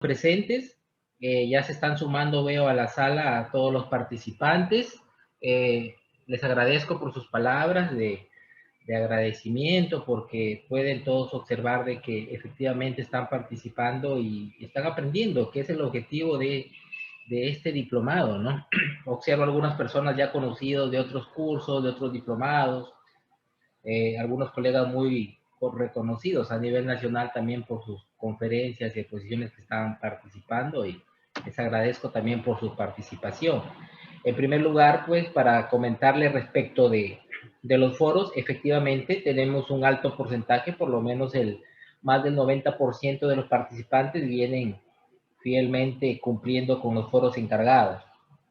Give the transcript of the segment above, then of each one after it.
presentes. Ya se están sumando, veo, a la sala a todos los participantes. Les agradezco por sus palabras de agradecimiento, porque pueden todos observar de que efectivamente están participando y están aprendiendo, que es el objetivo de este diplomado, ¿no? Observo algunas personas ya conocidos de otros cursos, de otros diplomados, algunos colegas muy reconocidos a nivel nacional también por sus conferencias y exposiciones que están participando, y les agradezco también por su participación. En primer lugar, pues, para comentarles respecto de los foros, efectivamente tenemos un alto porcentaje, por lo menos más del 90% de los participantes vienen fielmente cumpliendo con los foros encargados.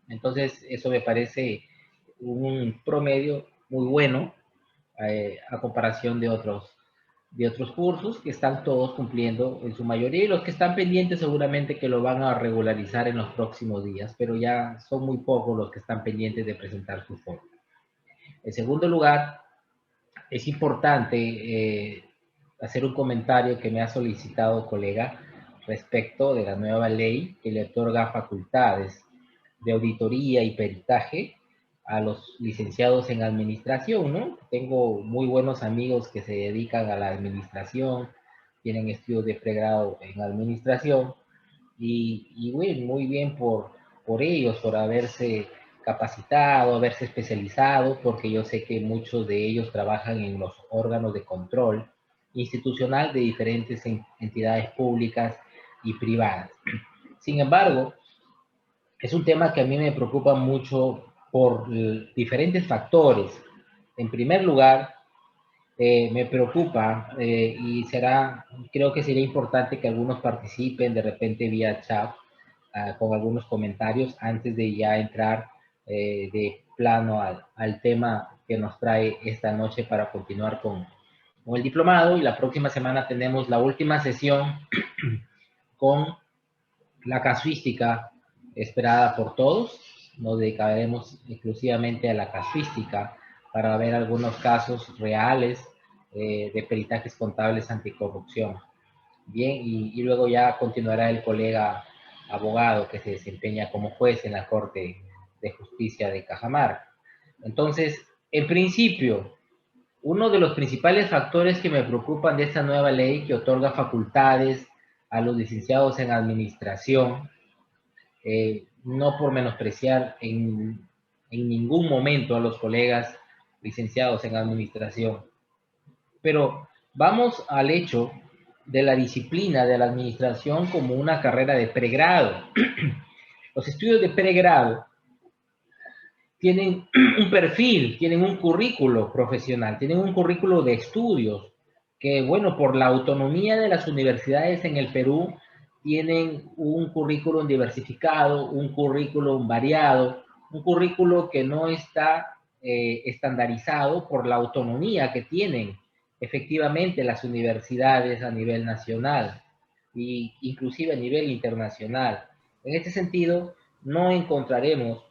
Entonces, eso me parece un promedio muy bueno, a comparación de otros cursos que están todos cumpliendo en su mayoría, y los que están pendientes seguramente que lo van a regularizar en los próximos días, pero ya son muy pocos los que están pendientes de presentar su foro. En segundo lugar, es importante hacer un comentario que me ha solicitado colega respecto de la nueva ley que le otorga facultades de auditoría y peritaje a los licenciados en administración, ¿no? Tengo muy buenos amigos que se dedican a la administración, tienen estudios de pregrado en administración, y bueno, muy bien por ellos, por haberse capacitado, haberse especializado, porque yo sé que muchos de ellos trabajan en los órganos de control institucional de diferentes entidades públicas y privadas. Sin embargo, es un tema que a mí me preocupa mucho por diferentes factores. En primer lugar, me preocupa, creo que sería importante que algunos participen de repente vía chat, con algunos comentarios antes de ya entrar de plano al tema que nos trae esta noche para continuar con el diplomado. Y la próxima semana tenemos la última sesión con la casuística esperada por todos. Nos dedicaremos exclusivamente a la casuística para ver algunos casos reales de peritajes contables anticorrupción. Bien, y luego ya continuará el colega abogado que se desempeña como juez en la Corte de Justicia de Cajamarca. Entonces, en principio, uno de los principales factores que me preocupan de esta nueva ley que otorga facultades a los licenciados en administración, no por menospreciar en ningún momento a los colegas licenciados en administración, pero vamos al hecho de la disciplina de la administración como una carrera de pregrado. Los estudios de pregrado tienen un perfil, tienen un currículo profesional, tienen un currículo de estudios que, bueno, por la autonomía de las universidades en el Perú, tienen un currículum diversificado, un currículum variado, un currículo que no está estandarizado por la autonomía que tienen efectivamente las universidades a nivel nacional e inclusive a nivel internacional. En este sentido, no encontraremos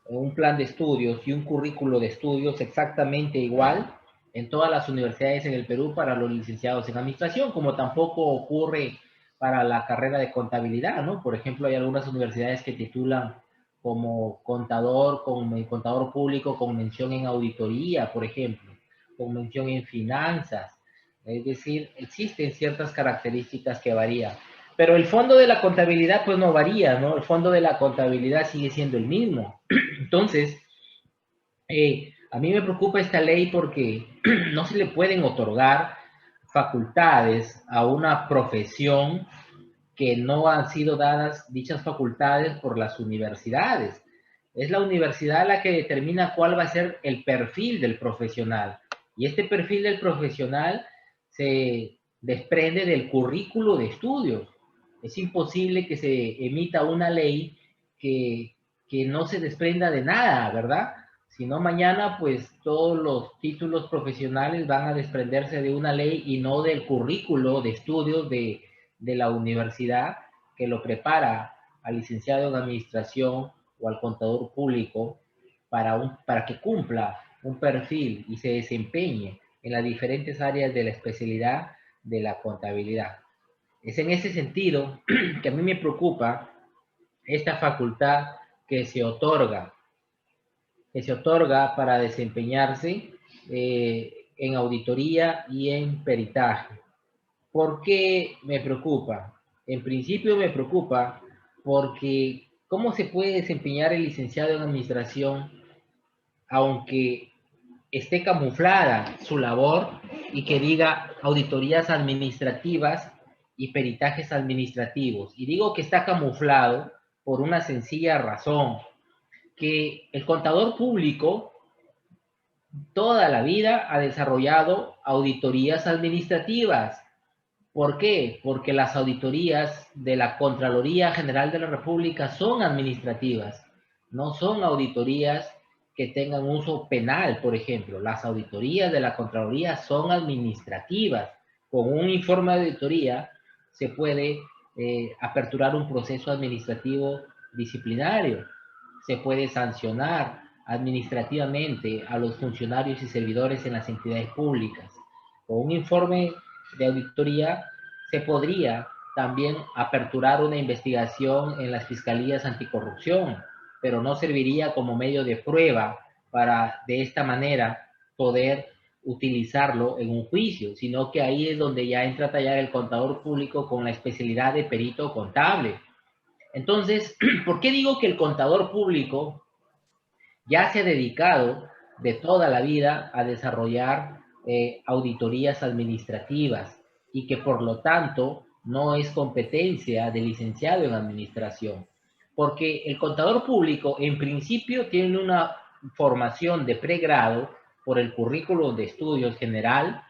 un plan de estudios y un currículo de estudios exactamente igual en todas las universidades en el Perú para los licenciados en administración, como tampoco ocurre para la carrera de contabilidad, ¿no? Por ejemplo, hay algunas universidades que titulan como contador público con mención en auditoría, por ejemplo, con mención en finanzas. Es decir, existen ciertas características que varían. Pero el fondo de la contabilidad pues no varía, ¿no? El fondo de la contabilidad sigue siendo el mismo. Entonces, a mí me preocupa esta ley porque no se le pueden otorgar facultades a una profesión que no han sido dadas dichas facultades por las universidades. Es la universidad la que determina cuál va a ser el perfil del profesional. Y este perfil del profesional se desprende del currículo de estudios. Es imposible que se emita una ley que no se desprenda de nada, ¿verdad? Si no, mañana pues todos los títulos profesionales van a desprenderse de una ley y no del currículo de estudios de la universidad que lo prepara al licenciado en administración o al contador público para que cumpla un perfil y se desempeñe en las diferentes áreas de la especialidad de la contabilidad. Es en ese sentido que a mí me preocupa esta facultad que se otorga, para desempeñarse en auditoría y en peritaje. ¿Por qué me preocupa? En principio me preocupa porque ¿cómo se puede desempeñar el licenciado en administración aunque esté camuflada su labor y que diga auditorías administrativas y peritajes administrativos? Y digo que está camuflado por una sencilla razón, que el contador público toda la vida ha desarrollado auditorías administrativas. ¿Por qué? Porque las auditorías de la Contraloría General de la República son administrativas, no son auditorías que tengan uso penal, por ejemplo. Las auditorías de la Contraloría son administrativas. Con un informe de auditoría se puede aperturar un proceso administrativo disciplinario, se puede sancionar administrativamente a los funcionarios y servidores en las entidades públicas. Con un informe de auditoría se podría también aperturar una investigación en las fiscalías anticorrupción, pero no serviría como medio de prueba para de esta manera poder utilizarlo en un juicio, sino que ahí es donde ya entra a tallar el contador público con la especialidad de perito contable. Entonces, ¿por qué digo que el contador público ya se ha dedicado de toda la vida a desarrollar auditorías administrativas y que por lo tanto no es competencia del licenciado en administración? Porque el contador público en principio tiene una formación de pregrado por el currículo de estudios general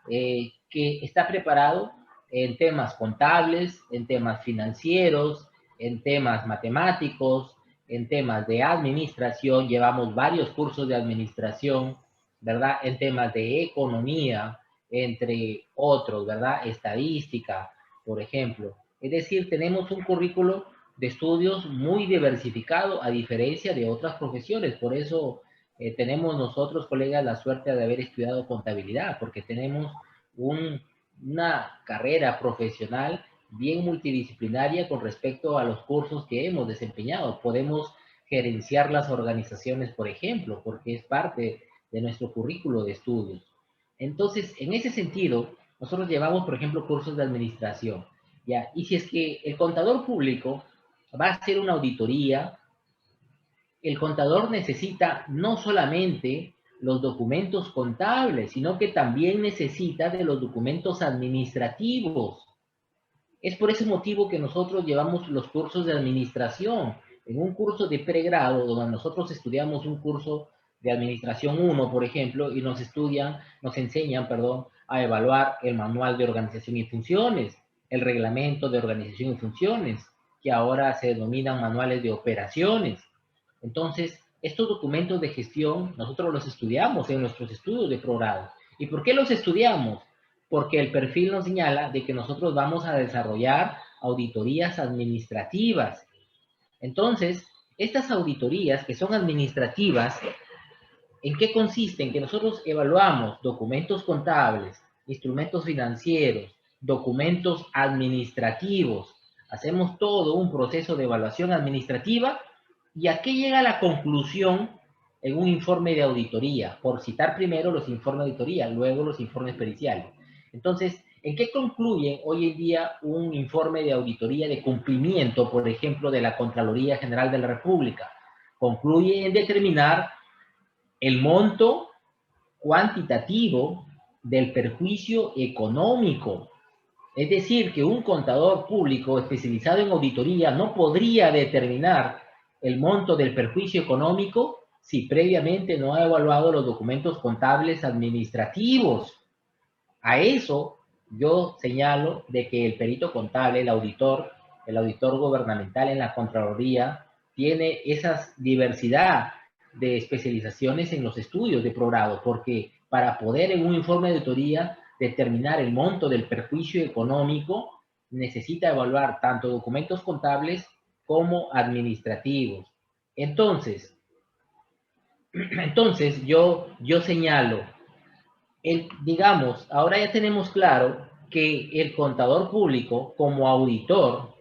que está preparado en temas contables, en temas financieros, en temas matemáticos, en temas de administración. Llevamos varios cursos de administración, ¿verdad? En temas de economía, entre otros, ¿verdad? Estadística, por ejemplo. Es decir, tenemos un currículo de estudios muy diversificado a diferencia de otras profesiones. Por eso tenemos nosotros, colegas, la suerte de haber estudiado contabilidad, porque tenemos una carrera profesional bien multidisciplinaria con respecto a los cursos que hemos desempeñado. Podemos gerenciar las organizaciones, por ejemplo, porque es parte de nuestro currículo de estudios. Entonces, en ese sentido, nosotros llevamos, por ejemplo, cursos de administración, ¿ya? Y si es que el contador público va a hacer una auditoría, el contador necesita no solamente los documentos contables, sino que también necesita de los documentos administrativos. Es por ese motivo que nosotros llevamos los cursos de administración. En un curso de pregrado, donde nosotros estudiamos un curso de administración 1, por ejemplo, y nos enseñan, perdón, a evaluar el manual de organización y funciones, el reglamento de organización y funciones, que ahora se denominan manuales de operaciones. Entonces, estos documentos de gestión nosotros los estudiamos en nuestros estudios de pregrado. ¿Y por qué los estudiamos? Porque el perfil nos señala de que nosotros vamos a desarrollar auditorías administrativas. Entonces, estas auditorías que son administrativas, ¿en qué consisten? Que nosotros evaluamos documentos contables, instrumentos financieros, documentos administrativos, hacemos todo un proceso de evaluación administrativa y a qué llega la conclusión en un informe de auditoría, por citar primero los informes de auditoría, luego los informes periciales. Entonces, ¿en qué concluye hoy en día un informe de auditoría de cumplimiento, por ejemplo, de la Contraloría General de la República? Concluye en determinar el monto cuantitativo del perjuicio económico. Es decir, que un contador público especializado en auditoría no podría determinar el monto del perjuicio económico si previamente no ha evaluado los documentos contables administrativos. A eso yo señalo de que el perito contable, el auditor gubernamental en la Contraloría, tiene esa diversidad de especializaciones en los estudios de progrado, porque para poder en un informe de auditoría determinar el monto del perjuicio económico, necesita evaluar tanto documentos contables como administrativos. Entonces, yo señalo, digamos, ahora ya tenemos claro que el contador público, como auditor,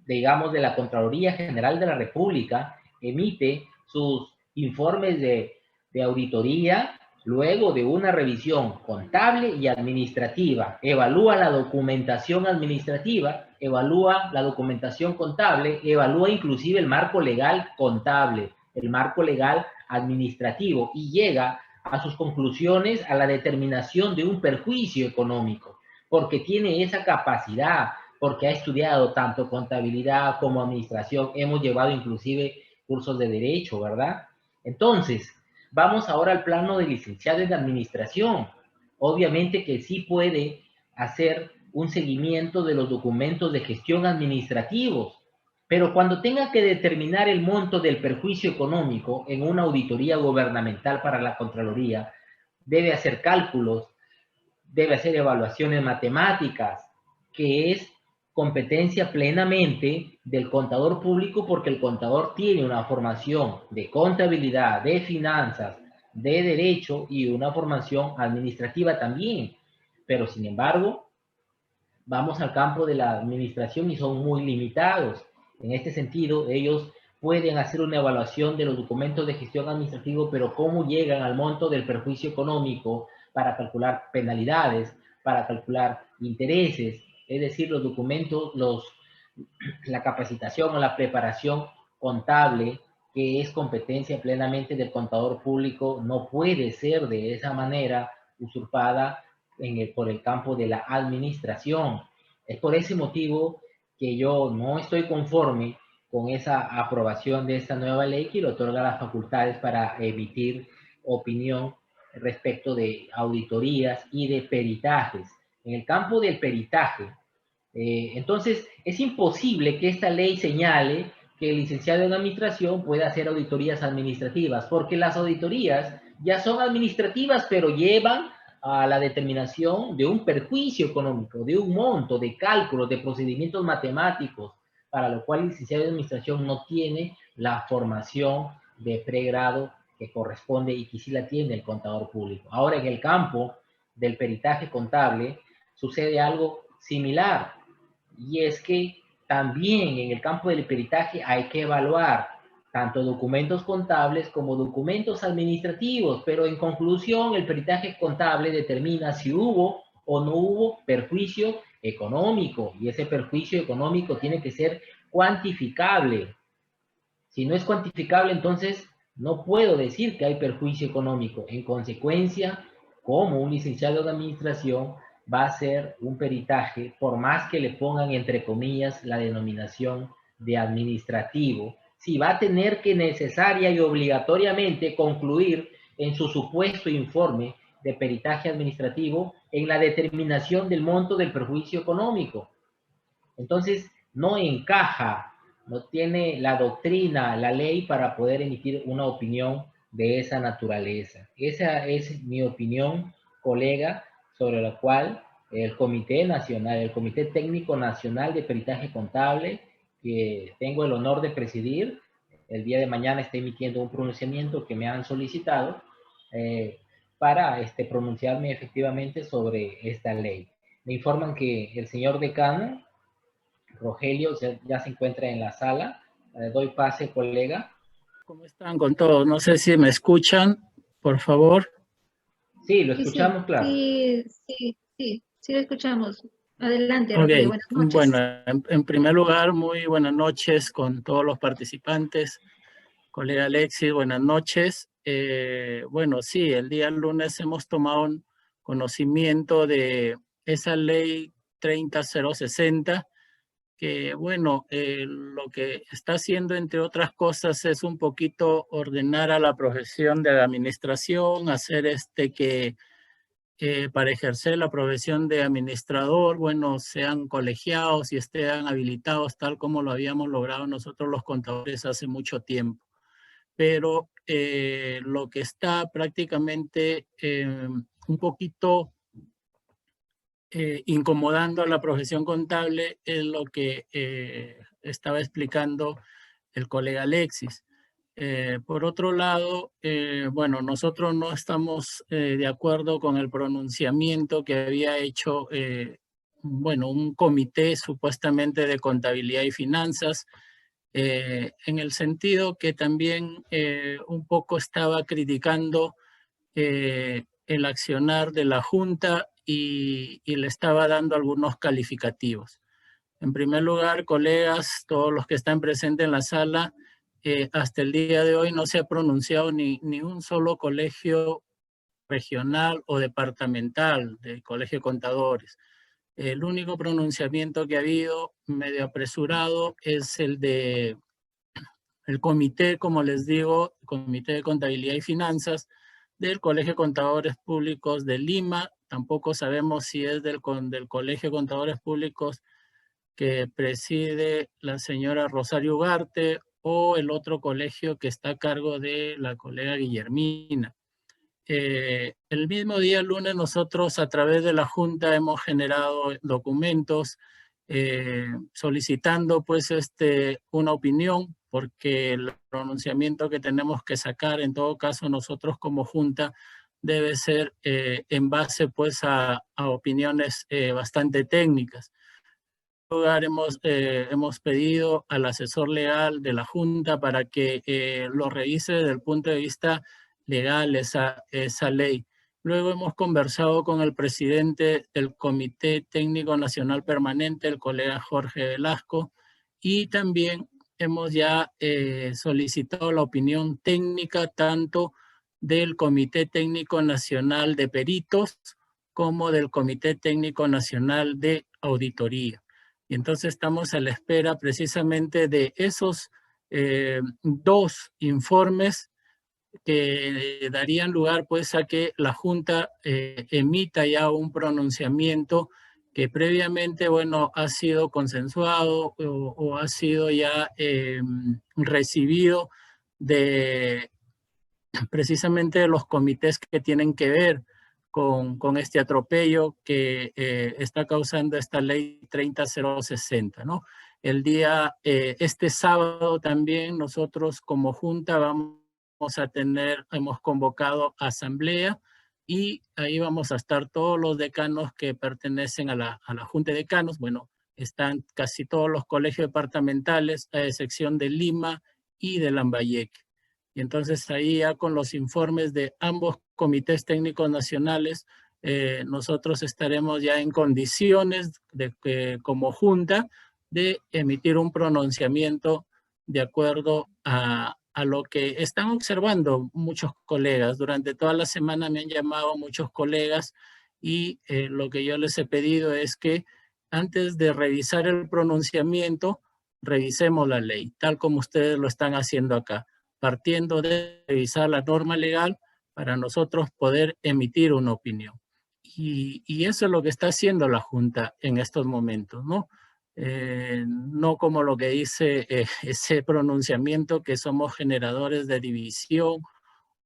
digamos, de la Contraloría General de la República, emite sus informes de auditoría luego de una revisión contable y administrativa. Evalúa la documentación administrativa, evalúa la documentación contable, evalúa inclusive el marco legal contable, el marco legal administrativo y llega a sus conclusiones a la determinación de un perjuicio económico, porque tiene esa capacidad, porque ha estudiado tanto contabilidad como administración, hemos llevado inclusive cursos de derecho, ¿verdad? Entonces, vamos ahora al plano de licenciado en administración. Obviamente que sí puede hacer un seguimiento de los documentos de gestión administrativos, pero cuando tenga que determinar el monto del perjuicio económico en una auditoría gubernamental para la Contraloría, debe hacer cálculos, debe hacer evaluaciones matemáticas, que es competencia plenamente del contador público, porque el contador tiene una formación de contabilidad, de finanzas, de derecho y una formación administrativa también. Pero sin embargo, vamos al campo de la administración y son muy limitados. En este sentido, ellos pueden hacer una evaluación de los documentos de gestión administrativa, pero cómo llegan al monto del perjuicio económico para calcular penalidades, para calcular intereses, es decir, los documentos, la capacitación o la preparación contable, que es competencia plenamente del contador público, no puede ser de esa manera usurpada por el campo de la administración. Es por ese motivo que yo no estoy conforme con esa aprobación de esta nueva ley que le otorga las facultades para emitir opinión respecto de auditorías y de peritajes. En el campo del peritaje, entonces, es imposible que esta ley señale que el licenciado en administración pueda hacer auditorías administrativas, porque las auditorías ya son administrativas, pero llevan a la determinación de un perjuicio económico, de un monto, de cálculos, de procedimientos matemáticos, para lo cual el licenciado en administración no tiene la formación de pregrado que corresponde y que sí la tiene el contador público. Ahora, en el campo del peritaje contable, sucede algo similar, y es que también en el campo del peritaje hay que evaluar tanto documentos contables como documentos administrativos, pero en conclusión el peritaje contable determina si hubo o no hubo perjuicio económico, y ese perjuicio económico tiene que ser cuantificable. Si no es cuantificable, entonces no puedo decir que hay perjuicio económico. En consecuencia, como un licenciado de administración va a hacer un peritaje, por más que le pongan entre comillas la denominación de administrativo, si va a tener que necesaria y obligatoriamente concluir en su supuesto informe de peritaje administrativo en la determinación del monto del perjuicio económico. Entonces, no encaja, no tiene la doctrina, la ley para poder emitir una opinión de esa naturaleza. Esa es mi opinión, colega, sobre la cual el Comité Nacional, el Comité Técnico Nacional de Peritaje Contable, que tengo el honor de presidir, el día de mañana está emitiendo un pronunciamiento que me han solicitado para pronunciarme efectivamente sobre esta ley. Me informan que el señor decano Rogelio ya se encuentra en la sala. Doy pase, colega. ¿Cómo están con todos? No sé si me escuchan, por favor. Sí, lo escuchamos, claro. Sí, lo escuchamos. Adelante, Ok, Rogelio, buenas noches. bueno, en primer lugar, muy buenas noches con todos los participantes. Colega Alexis, buenas noches. Bueno, sí, el día lunes hemos tomado conocimiento de esa ley 30060, que bueno, lo que está haciendo, entre otras cosas, es un poquito ordenar a la profesión de la administración, hacer que para ejercer la profesión de administrador, bueno, sean colegiados y estén habilitados tal como lo habíamos logrado nosotros los contadores hace mucho tiempo. Pero lo que está prácticamente un poquito incomodando a la profesión contable es lo que estaba explicando el colega Alexis. Por otro lado, bueno, nosotros no estamos de acuerdo con el pronunciamiento que había hecho bueno, un comité supuestamente de contabilidad y finanzas, en el sentido que también un poco estaba criticando el accionar de la Junta y le estaba dando algunos calificativos. En primer lugar, colegas, todos los que están presentes en la sala, hasta el día de hoy no se ha pronunciado ni un solo colegio regional o departamental del Colegio de Contadores. El único pronunciamiento que ha habido, medio apresurado, es el de el comité, como les digo, Comité de Contabilidad y Finanzas del Colegio de Contadores Públicos de Lima. Tampoco sabemos si es del Colegio de Contadores Públicos que preside la señora Rosario Ugarte o el otro colegio que está a cargo de la colega Guillermina. El mismo día, lunes, nosotros a través de la Junta hemos generado documentos solicitando pues una opinión, porque el pronunciamiento que tenemos que sacar, en todo caso nosotros como Junta, debe ser en base pues a opiniones bastante técnicas. En lugar, hemos pedido al asesor legal de la Junta para que lo revise desde el punto de vista legal esa ley. Luego hemos conversado con el presidente del Comité Técnico Nacional Permanente, el colega Jorge Velasco, y también hemos ya solicitado la opinión técnica tanto del Comité Técnico Nacional de Peritos como del Comité Técnico Nacional de Auditoría. Y entonces estamos a la espera precisamente de esos dos informes que darían lugar pues a que la Junta emita ya un pronunciamiento que previamente, bueno, ha sido consensuado o ha sido ya recibido de precisamente los comités que tienen que ver con este atropello que está causando esta ley 30060, ¿no? Este sábado también nosotros como Junta hemos convocado asamblea y ahí vamos a estar todos los decanos que pertenecen a la Junta de Decanos. Bueno, están casi todos los colegios departamentales, a excepción de Lima y de Lambayeque. Y entonces ahí ya con los informes de ambos comités técnicos nacionales, nosotros estaremos ya en condiciones como Junta de emitir un pronunciamiento de acuerdo a lo que están observando muchos colegas. Durante toda la semana me han llamado muchos colegas y lo que yo les he pedido es que antes de revisar el pronunciamiento, revisemos la ley, tal como ustedes lo están haciendo acá, partiendo de revisar la norma legal para nosotros poder emitir una opinión. Y eso es lo que está haciendo la Junta en estos momentos, ¿no? No como lo que dice ese pronunciamiento que somos generadores de división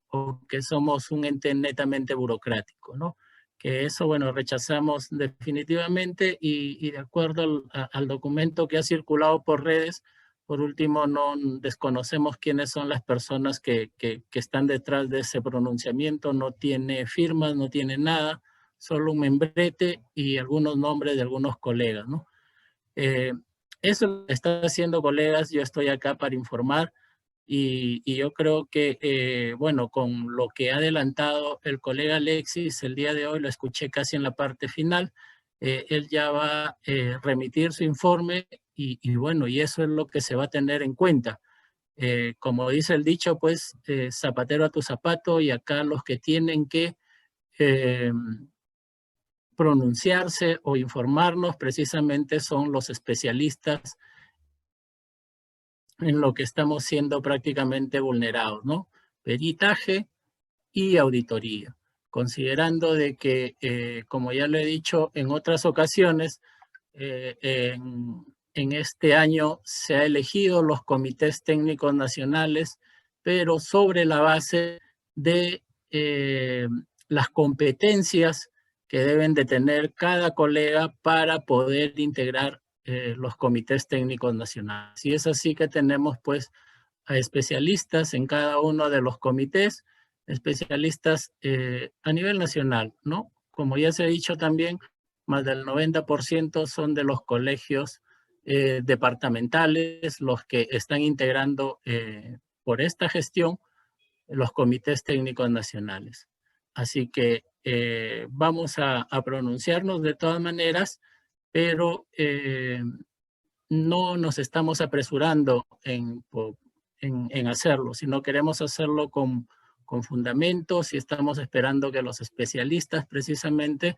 o que somos un ente netamente burocrático, ¿no? Que eso, bueno, rechazamos definitivamente y de acuerdo al documento que ha circulado por redes, por último, no desconocemos quiénes son las personas que están detrás de ese pronunciamiento, no tiene firmas, no tiene nada, solo un membrete y algunos nombres de algunos colegas, ¿no? Eso está haciendo, colegas, yo estoy acá para informar y yo creo que, bueno, con lo que ha adelantado el colega Alexis el día de hoy, lo escuché casi en la parte final, él ya va a remitir su informe y bueno, y eso es lo que se va a tener en cuenta. Como dice el dicho, pues, zapatero a tu zapato, y acá los que tienen que pronunciarse o informarnos precisamente son los especialistas en lo que estamos siendo prácticamente vulnerados, ¿no? Peritaje y auditoría, considerando de que, como ya lo he dicho en otras ocasiones, en este año se ha elegido los comités técnicos nacionales, pero sobre la base de las competencias que deben de tener cada colega para poder integrar los comités técnicos nacionales. Y es así que tenemos pues a especialistas en cada uno de los comités, especialistas a nivel nacional, ¿no? Como ya se ha dicho también, más del 90% son de los colegios departamentales, los que están integrando por esta gestión los comités técnicos nacionales. Así que vamos a pronunciarnos de todas maneras, pero no nos estamos apresurando en hacerlo, sino queremos hacerlo con fundamentos y estamos esperando que los especialistas precisamente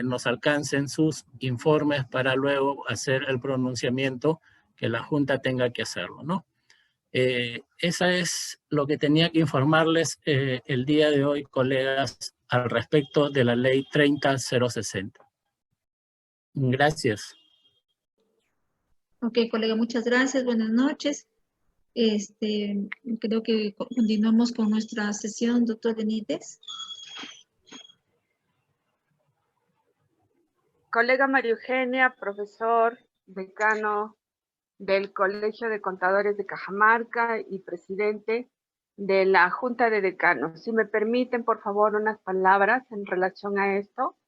nos alcancen sus informes para luego hacer el pronunciamiento que la Junta tenga que hacerlo, ¿no? Esa es lo que tenía que informarles el día de hoy, colegas, al respecto de la ley 30060. Gracias. Ok, colega, muchas gracias. Buenas noches. Creo que continuamos con nuestra sesión, doctor Benítez. Colega María Eugenia, profesor, decano del Colegio de Contadores de Cajamarca y presidente de la Junta de Decanos. Si me permiten, por favor, unas palabras en relación a esto.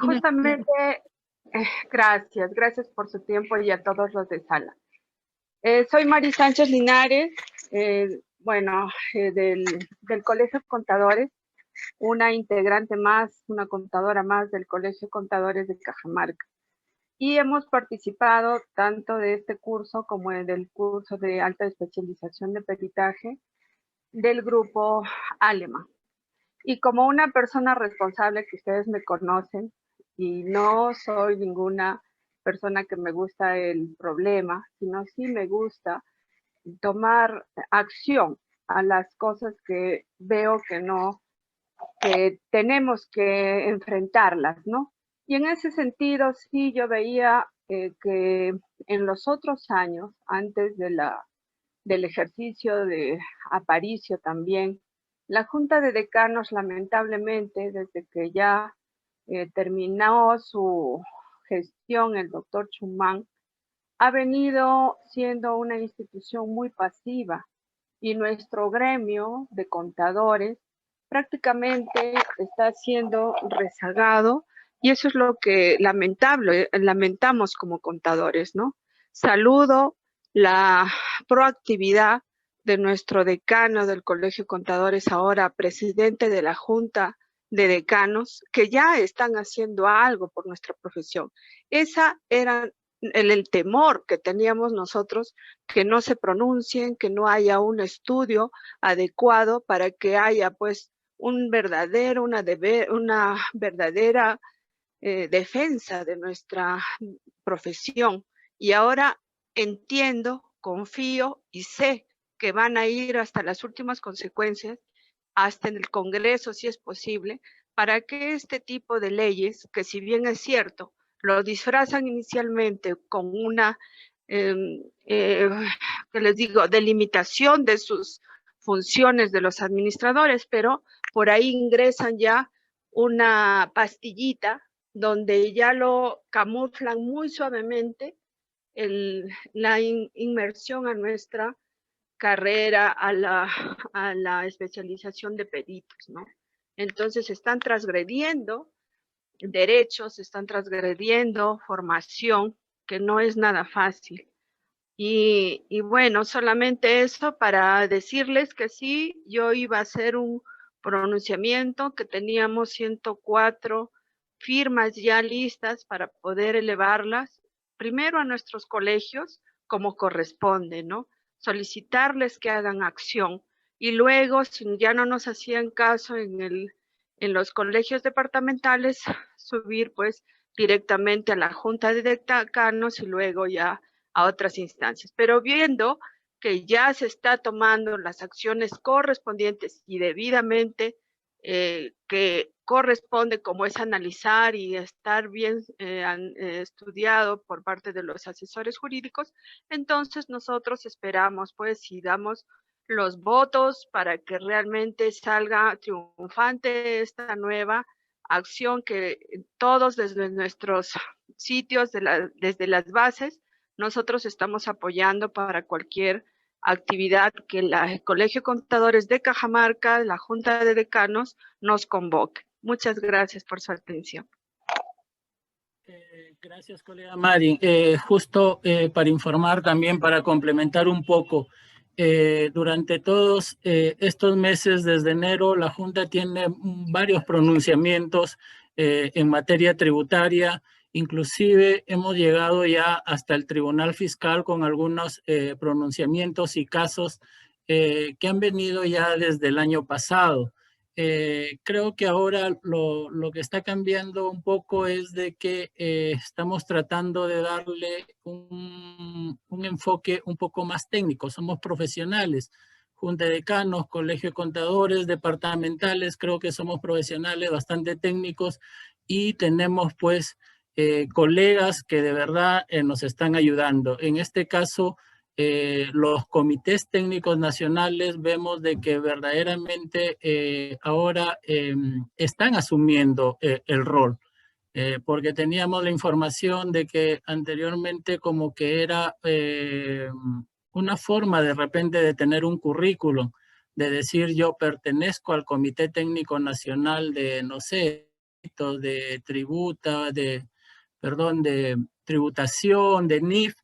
Justamente, gracias por su tiempo y a todos los de sala. Soy Mari Sánchez Linares, del Colegio de Contadores, una integrante más, una contadora más del Colegio de Contadores de Cajamarca. Y hemos participado tanto de este curso como del curso de alta especialización de peritaje del grupo Alema. Y como una persona responsable, que ustedes me conocen, y no soy ninguna persona que me gusta el problema, sino sí me gusta tomar acción a las cosas que veo que tenemos que enfrentarlas, ¿no? Y en ese sentido, sí, yo veía que en los otros años, antes del ejercicio de Aparicio también, la Junta de Decanos, lamentablemente, desde que ya terminó su gestión el doctor Chumán, ha venido siendo una institución muy pasiva y nuestro gremio de contadores prácticamente está siendo rezagado y eso es lo que lamentamos como contadores, ¿no? Saludo la proactividad de nuestro decano del Colegio de Contadores, ahora presidente de la Junta de Decanos, que ya están haciendo algo por nuestra profesión. Esa era el temor que teníamos nosotros, que no se pronuncien, que no haya un estudio adecuado para que haya pues una verdadera defensa de nuestra profesión. Y ahora entiendo, confío y sé que van a ir hasta las últimas consecuencias, hasta en el Congreso si es posible, para que este tipo de leyes, que si bien es cierto, lo disfrazan inicialmente con una, que les digo, delimitación de sus funciones de los administradores, pero por ahí ingresan ya una pastillita donde ya lo camuflan muy suavemente la inmersión a nuestra carrera, a la especialización de peritos, ¿no? Entonces están transgrediendo derechos, están transgrediendo formación, que no es nada fácil. Y bueno, solamente eso para decirles que sí, yo iba a hacer un pronunciamiento, que teníamos 104 firmas ya listas para poder elevarlas, primero a nuestros colegios, como corresponde, ¿no? Solicitarles que hagan acción. Y luego, si ya no nos hacían caso en los colegios departamentales, subir pues directamente a la Junta de Decanos y luego ya a otras instancias. Pero viendo que ya se está tomando las acciones correspondientes y debidamente que corresponde, como es analizar y estar bien estudiado por parte de los asesores jurídicos, entonces nosotros esperamos pues y damos los votos para que realmente salga triunfante esta nueva acción que todos desde nuestros sitios, desde las bases, nosotros estamos apoyando para cualquier actividad que el Colegio de Contadores de Cajamarca, la Junta de Decanos, nos convoque. Muchas gracias por su atención. Gracias, colega Mari. Justo para informar también, para complementar un poco, durante todos estos meses, desde enero, la Junta tiene varios pronunciamientos en materia tributaria. Inclusive hemos llegado ya hasta el Tribunal Fiscal con algunos pronunciamientos y casos que han venido ya desde el año pasado. Creo que ahora lo que está cambiando un poco es de que estamos tratando de darle un enfoque un poco más técnico. Somos profesionales, Junta de Decanos, Colegio de Contadores, departamentales, creo que somos profesionales bastante técnicos y tenemos pues colegas que de verdad nos están ayudando. En este caso, los comités técnicos nacionales vemos de que verdaderamente ahora están asumiendo el rol, porque teníamos la información de que anteriormente como que era una forma de repente de tener un currículum, de decir yo pertenezco al Comité Técnico Nacional de, no sé, de tributa, de tributación, de NIF,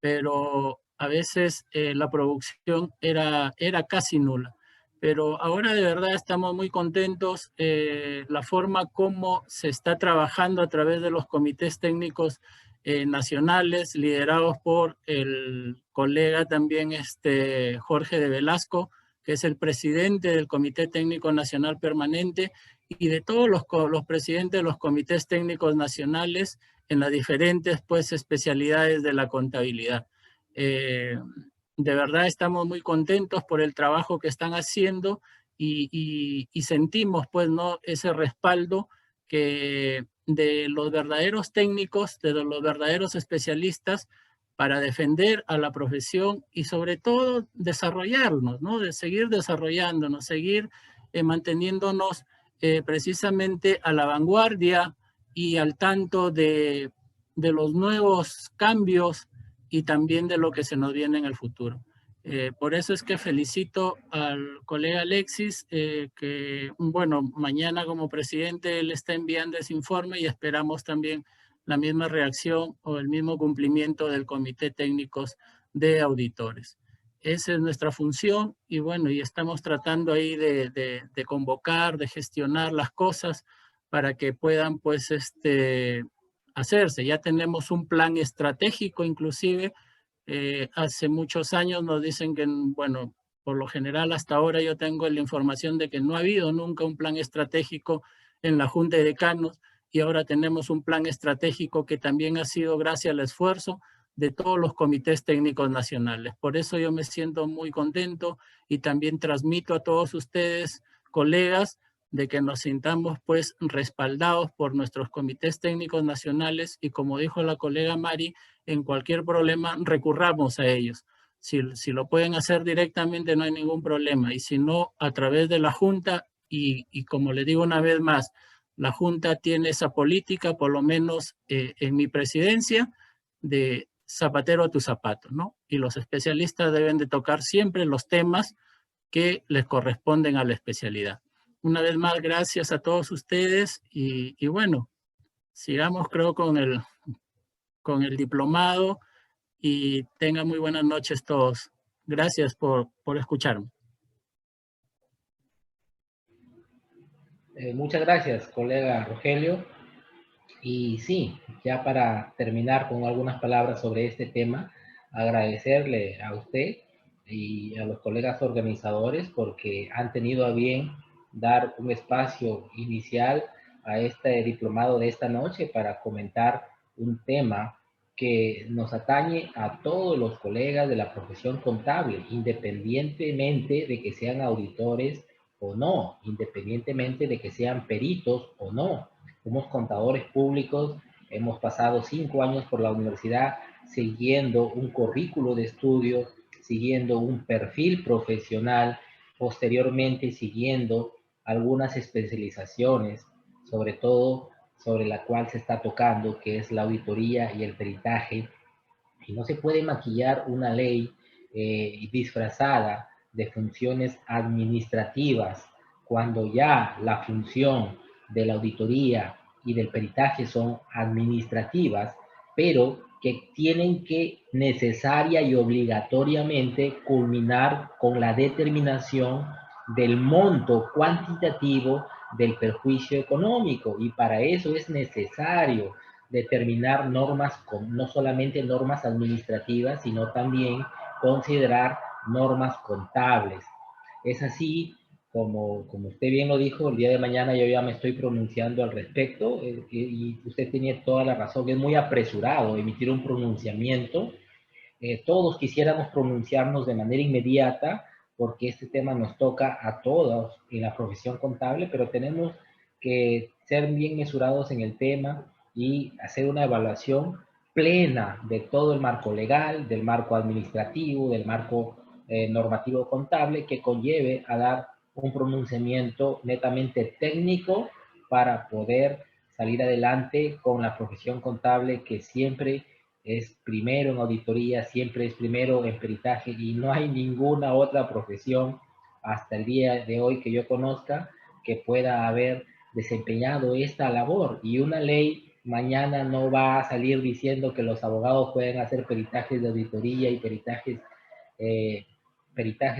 pero a veces la producción era casi nula. Pero ahora de verdad estamos muy contentos. La forma como se está trabajando a través de los comités técnicos nacionales, liderados por el colega también Jorge de Velasco, que es el presidente del Comité Técnico Nacional Permanente, y de todos los presidentes de los comités técnicos nacionales en las diferentes pues, especialidades de la contabilidad. De verdad estamos muy contentos por el trabajo que están haciendo y sentimos pues no ese respaldo que de los verdaderos técnicos, de los verdaderos especialistas para defender a la profesión y sobre todo desarrollarnos, ¿no? De seguir desarrollándonos, seguir manteniéndonos precisamente a la vanguardia y al tanto de los nuevos cambios y también de lo que se nos viene en el futuro. Por eso es que felicito al colega Alexis, que, bueno, mañana como presidente él está enviando ese informe y esperamos también la misma reacción o el mismo cumplimiento del Comité Técnicos de Auditores. Esa es nuestra función y bueno, y estamos tratando ahí de convocar, de gestionar las cosas para que puedan pues hacerse. Ya tenemos un plan estratégico inclusive. Hace muchos años nos dicen que, bueno, por lo general hasta ahora yo tengo la información de que no ha habido nunca un plan estratégico en la Junta de Decanos y ahora tenemos un plan estratégico que también ha sido gracias al esfuerzo de todos los comités técnicos nacionales. Por eso yo me siento muy contento y también transmito a todos ustedes, colegas, de que nos sintamos pues respaldados por nuestros comités técnicos nacionales y como dijo la colega Mari, en cualquier problema recurramos a ellos. Si lo pueden hacer directamente no hay ningún problema y si no a través de la Junta y como le digo una vez más, la Junta tiene esa política, por lo menos en mi presidencia, de zapatero a tu zapato, ¿no? Y los especialistas deben de tocar siempre los temas que les corresponden a la especialidad. Una vez más, gracias a todos ustedes y bueno, sigamos creo con el diplomado y tengan muy buenas noches todos. Gracias por escucharme. Muchas gracias, colega Rogelio. Y sí, ya para terminar con algunas palabras sobre este tema, agradecerle a usted y a los colegas organizadores porque han tenido a bien dar un espacio inicial a este diplomado de esta noche para comentar un tema que nos atañe a todos los colegas de la profesión contable, independientemente de que sean auditores o no, independientemente de que sean peritos o no. Somos contadores públicos, hemos pasado 5 años por la universidad siguiendo un currículo de estudio, siguiendo un perfil profesional, posteriormente siguiendo algunas especializaciones, sobre todo sobre la cual se está tocando, que es la auditoría y el peritaje. Y no se puede maquillar una ley disfrazada de funciones administrativas cuando ya la función de la auditoría y del peritaje son administrativas, pero que tienen que necesaria y obligatoriamente culminar con la determinación del monto cuantitativo del perjuicio económico, y para eso es necesario determinar normas, no solamente normas administrativas, sino también considerar normas contables. Es así como usted bien lo dijo, el día de mañana yo ya me estoy pronunciando al respecto, y usted tiene toda la razón, es muy apresurado emitir un pronunciamiento. Todos quisiéramos pronunciarnos de manera inmediata, porque este tema nos toca a todos en la profesión contable, pero tenemos que ser bien mesurados en el tema y hacer una evaluación plena de todo el marco legal, del marco administrativo, del marco normativo contable, que conlleve a dar un pronunciamiento netamente técnico para poder salir adelante con la profesión contable, que siempre es primero en auditoría, siempre es primero en peritaje, y no hay ninguna otra profesión hasta el día de hoy que yo conozca que pueda haber desempeñado esta labor. Y una ley mañana no va a salir diciendo que los abogados pueden hacer peritajes de auditoría y peritajes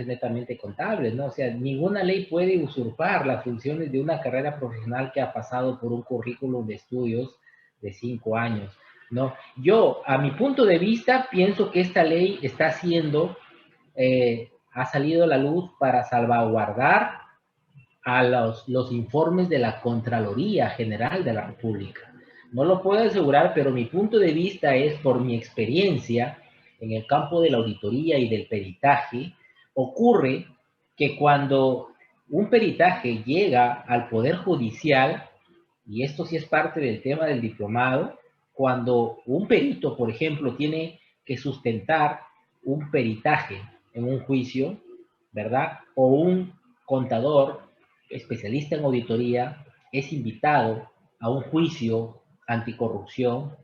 netamente contables, ¿no? O sea, ninguna ley puede usurpar las funciones de una carrera profesional que ha pasado por un currículum de estudios de 5 años, ¿no? Yo, a mi punto de vista, pienso que esta ley está siendo, ha salido a la luz para salvaguardar a los informes de la Contraloría General de la República. No lo puedo asegurar, pero mi punto de vista es, por mi experiencia en el campo de la auditoría y del peritaje, ocurre que cuando un peritaje llega al Poder Judicial, y esto sí es parte del tema del diplomado, cuando un perito, por ejemplo, tiene que sustentar un peritaje en un juicio, ¿verdad? O un contador especialista en auditoría es invitado a un juicio anticorrupción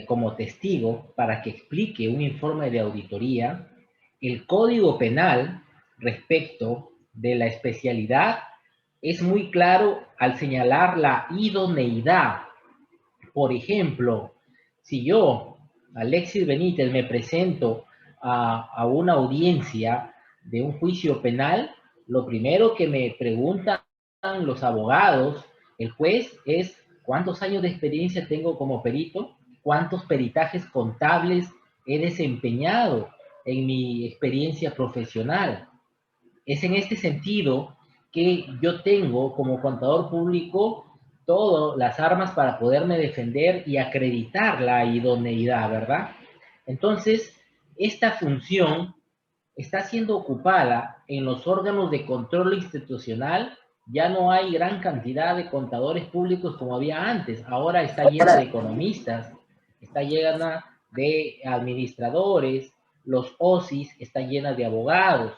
como testigo para que explique un informe de auditoría, el Código Penal respecto de la especialidad es muy claro al señalar la idoneidad. Por ejemplo, si yo, Alexis Benítez, me presento a una audiencia de un juicio penal, lo primero que me preguntan los abogados, el juez, es ¿cuántos años de experiencia tengo como perito? ¿Cuántos peritajes contables he desempeñado en mi experiencia profesional? Es en este sentido que yo tengo como contador público todas las armas para poderme defender y acreditar la idoneidad, ¿verdad? Entonces, esta función está siendo ocupada en los órganos de control institucional. Ya no hay gran cantidad de contadores públicos como había antes. Ahora está llena de economistas, está llena de administradores, los OSIs está llena de abogados.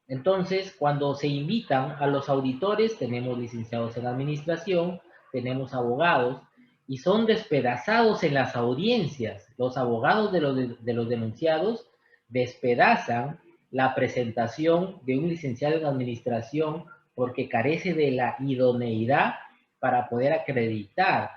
Entonces, cuando se invitan a los auditores, tenemos licenciados en administración, tenemos abogados, y son despedazados en las audiencias. Los abogados de los denunciados despedazan la presentación de un licenciado en administración porque carece de la idoneidad para poder acreditarse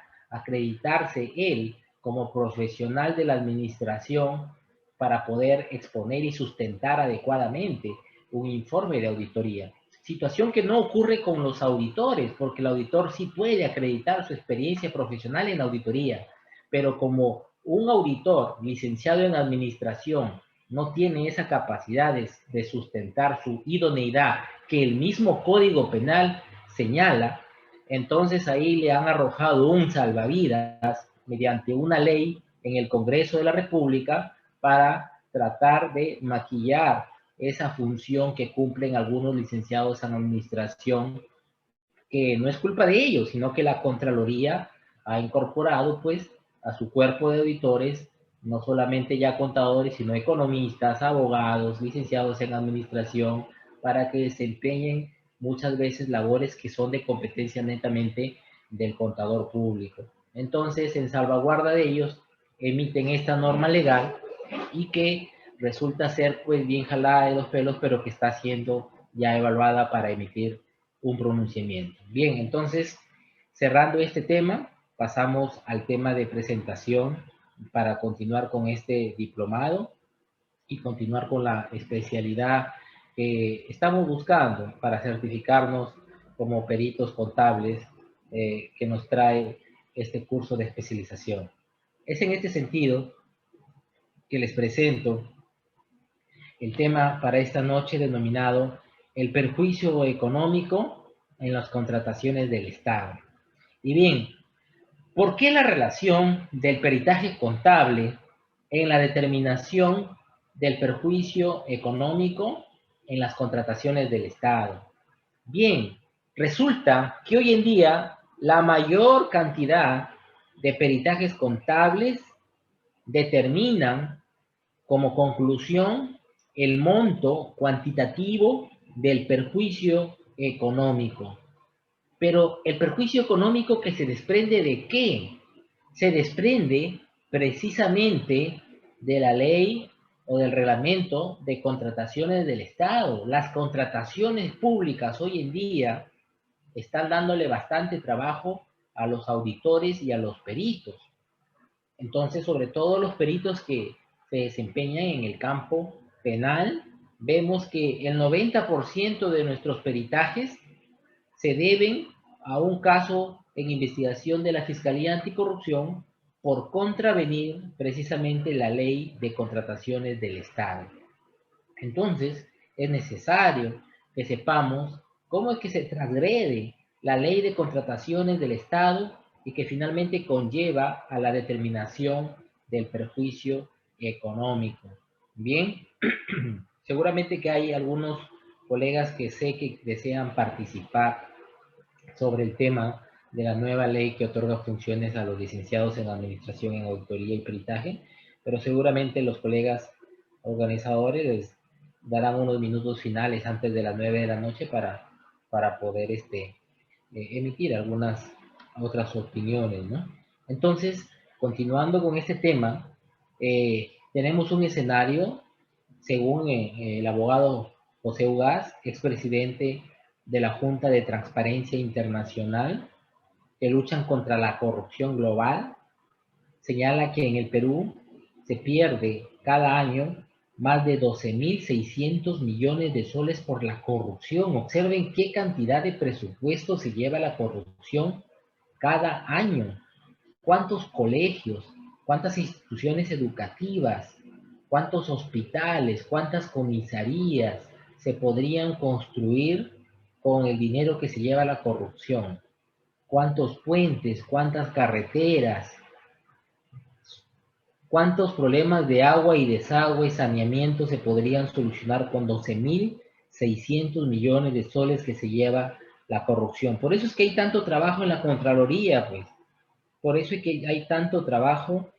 él como profesional de la administración, para poder exponer y sustentar adecuadamente un informe de auditoría. Situación que no ocurre con los auditores, porque el auditor sí puede acreditar su experiencia profesional en auditoría, pero como un auditor licenciado en administración no tiene esa capacidad de sustentar su idoneidad que el mismo Código Penal señala, entonces ahí le han arrojado un salvavidas mediante una ley en el Congreso de la República para tratar de maquillar esa función que cumplen algunos licenciados en administración, que no es culpa de ellos, sino que la Contraloría ha incorporado pues a su cuerpo de auditores no solamente ya contadores, sino economistas, abogados, licenciados en administración, para que desempeñen muchas veces labores que son de competencia netamente del contador público. Entonces, en salvaguarda de ellos, emiten esta norma legal y que resulta ser pues bien jalada de los pelos, pero que está siendo ya evaluada para emitir un pronunciamiento. Bien, entonces, cerrando este tema, pasamos al tema de presentación para continuar con este diplomado y continuar con la especialidad que estamos buscando para certificarnos como peritos contables que nos trae este curso de especialización. Es en este sentido que les presento el tema para esta noche denominado el perjuicio económico en las contrataciones del Estado. Y bien, ¿por qué la relación del peritaje contable en la determinación del perjuicio económico en las contrataciones del Estado? Bien, resulta que hoy en día la mayor cantidad de peritajes contables determinan como conclusión el monto cuantitativo del perjuicio económico. Pero el perjuicio económico que se desprende ¿de qué? Se desprende precisamente de la ley o del reglamento de contrataciones del Estado. Las contrataciones públicas hoy en día están dándole bastante trabajo a los auditores y a los peritos. Entonces, sobre todo los peritos que se desempeñan en el campo penal, vemos que el 90% de nuestros peritajes se deben a un caso en investigación de la Fiscalía Anticorrupción por contravenir precisamente la ley de contrataciones del Estado. Entonces, es necesario que sepamos cómo es que se transgrede la ley de contrataciones del Estado y que finalmente conlleva a la determinación del perjuicio económico. Bien, seguramente que hay algunos colegas que sé que desean participar sobre el tema de la nueva ley que otorga funciones a los licenciados en Administración, en Auditoría y Peritaje, pero seguramente los colegas organizadores les darán unos minutos finales antes de las 9 de la noche para poder emitir algunas otras opiniones, ¿no? Entonces, continuando con este tema, tenemos un escenario, según el abogado José Ugaz, expresidente de la Junta de Transparencia Internacional, que luchan contra la corrupción global, señala que en el Perú se pierde cada año más de 12.600 millones de soles por la corrupción. Observen qué cantidad de presupuesto se lleva la corrupción cada año. ¿Cuántos colegios, cuántas instituciones educativas, cuántos hospitales, cuántas comisarías se podrían construir con el dinero que se lleva la corrupción? ¿Cuántos puentes, cuántas carreteras, cuántos problemas de agua y desagüe, saneamiento se podrían solucionar con 12.600 millones de soles que se lleva la corrupción? Por eso es que hay tanto trabajo en la Contraloría, pues. Por eso es que hay tanto trabajo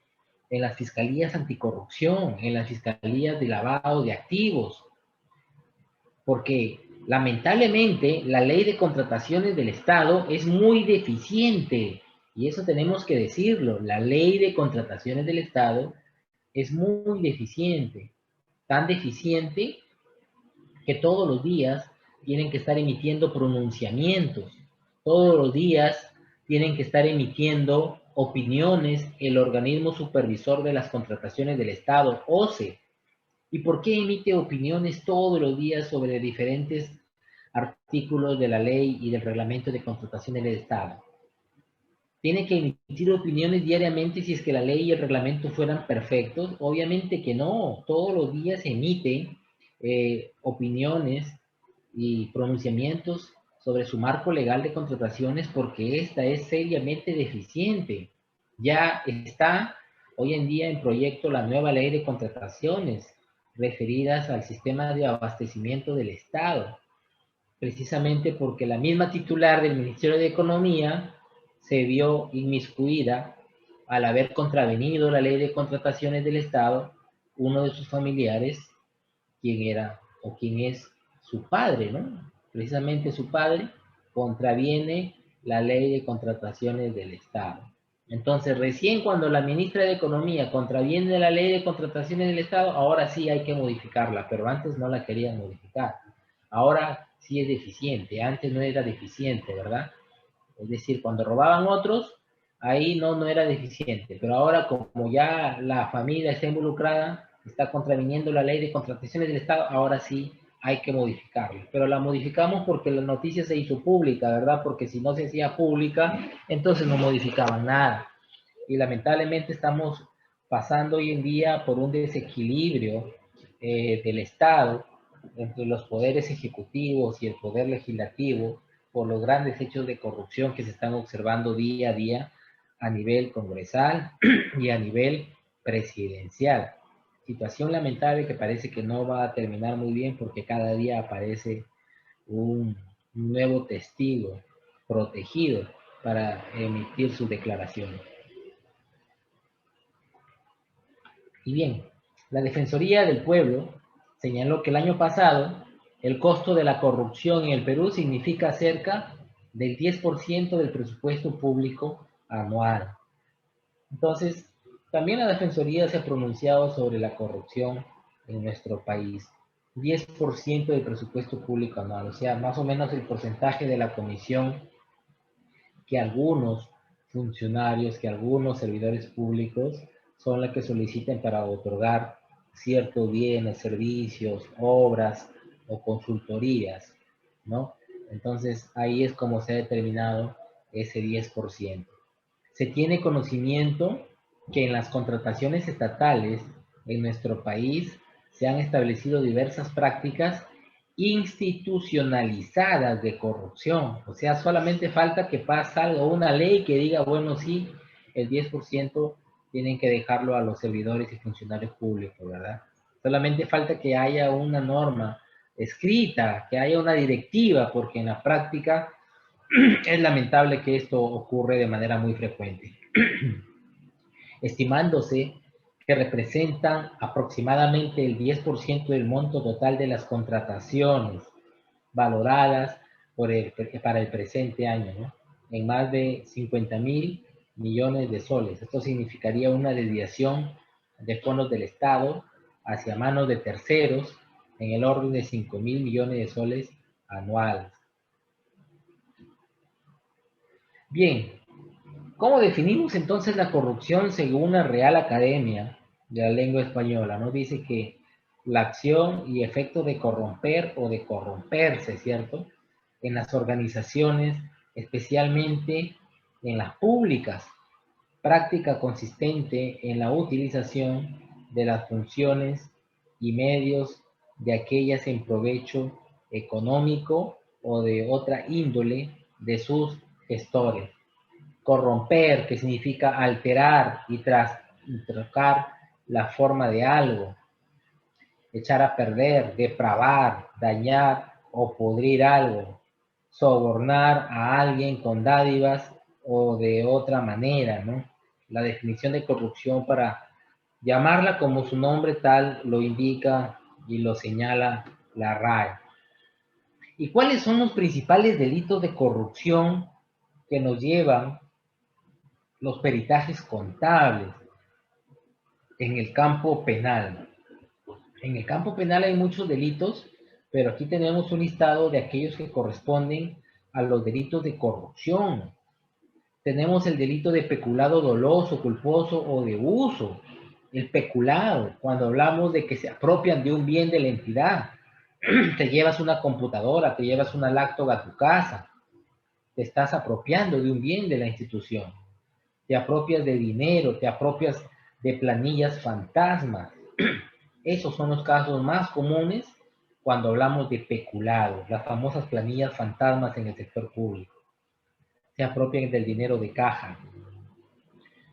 en las fiscalías anticorrupción, en las fiscalías de lavado de activos, porque lamentablemente la ley de contrataciones del Estado es muy deficiente, y eso tenemos que decirlo. La ley de contrataciones del Estado es muy deficiente, tan deficiente que todos los días tienen que estar emitiendo pronunciamientos, todos los días tienen que estar emitiendo opiniones el organismo supervisor de las contrataciones del Estado, OCE. ¿Y por qué emite opiniones todos los días sobre diferentes artículos de la ley y del reglamento de contrataciones del Estado? ¿Tiene que emitir opiniones diariamente si es que la ley y el reglamento fueran perfectos? Obviamente que no. Todos los días emite opiniones y pronunciamientos sobre su marco legal de contrataciones porque esta es seriamente deficiente. Ya está hoy en día en proyecto la nueva ley de contrataciones referidas al sistema de abastecimiento del Estado, precisamente porque la misma titular del Ministerio de Economía se vio inmiscuida al haber contravenido la ley de contrataciones del Estado, uno de sus familiares, quien era o quien es su padre, ¿no? Precisamente su padre contraviene la ley de contrataciones del Estado. Entonces, recién cuando la ministra de Economía contraviene la ley de contrataciones del Estado, ahora sí hay que modificarla, pero antes no la querían modificar. Ahora sí es deficiente, antes no era deficiente, ¿verdad? Es decir, cuando robaban otros, ahí no era deficiente, pero ahora como ya la familia está involucrada, está contraviniendo la ley de contrataciones del Estado, ahora sí hay que modificarlo. Pero la modificamos porque la noticia se hizo pública, ¿verdad? Porque si no se hacía pública, entonces no modificaban nada. Y lamentablemente estamos pasando hoy en día por un desequilibrio del Estado entre los poderes ejecutivos y el poder legislativo por los grandes hechos de corrupción que se están observando día a día a nivel congresal y a nivel presidencial. Situación lamentable que parece que no va a terminar muy bien porque cada día aparece un nuevo testigo protegido para emitir sus declaraciones. Y bien, la Defensoría del Pueblo señaló que el año pasado el costo de la corrupción en el Perú significa cerca del 10% del presupuesto público anual. Entonces, también la Defensoría se ha pronunciado sobre la corrupción en nuestro país. 10% del presupuesto público anual, o sea, más o menos el porcentaje de la comisión que algunos funcionarios, que algunos servidores públicos son las que solicitan para otorgar ciertos bienes, servicios, obras o consultorías, ¿no? Entonces, ahí es como se ha determinado ese 10%. Se tiene conocimiento que en las contrataciones estatales en nuestro país se han establecido diversas prácticas institucionalizadas de corrupción. O sea, solamente falta que salga una ley que diga, bueno, sí, el 10% tienen que dejarlo a los servidores y funcionarios públicos, ¿verdad? Solamente falta que haya una norma escrita, que haya una directiva, porque en la práctica es lamentable que esto ocurre de manera muy frecuente. Estimándose que representan aproximadamente el 10% del monto total de las contrataciones valoradas para el presente año, ¿no? En más de 50.000 millones de soles. Esto significaría una desviación de fondos del Estado hacia manos de terceros en el orden de 5.000 millones de soles anuales. Bien, ¿cómo definimos entonces la corrupción según la Real Academia de la Lengua Española? Nos dice que la acción y efecto de corromper o de corromperse, ¿cierto? En las organizaciones, especialmente en las públicas, práctica consistente en la utilización de las funciones y medios de aquellas en provecho económico o de otra índole de sus gestores. Corromper, que significa alterar y trocar la forma de algo. Echar a perder, depravar, dañar o podrir algo. Sobornar a alguien con dádivas o de otra manera, ¿no? La definición de corrupción, para llamarla como su nombre tal lo indica y lo señala la RAE. ¿Y cuáles son los principales delitos de corrupción que nos llevan los peritajes contables en el campo penal? En el campo penal hay muchos delitos, pero aquí tenemos un listado de aquellos que corresponden a los delitos de corrupción. Tenemos el delito de peculado doloso, culposo o de uso. El peculado, cuando hablamos de que se apropian de un bien de la entidad. Te llevas una computadora, te llevas una laptop a tu casa. Te estás apropiando de un bien de la institución. Te apropias de dinero, te apropias de planillas fantasmas. Esos son los casos más comunes cuando hablamos de peculado, las famosas planillas fantasmas en el sector público. Se apropian del dinero de caja,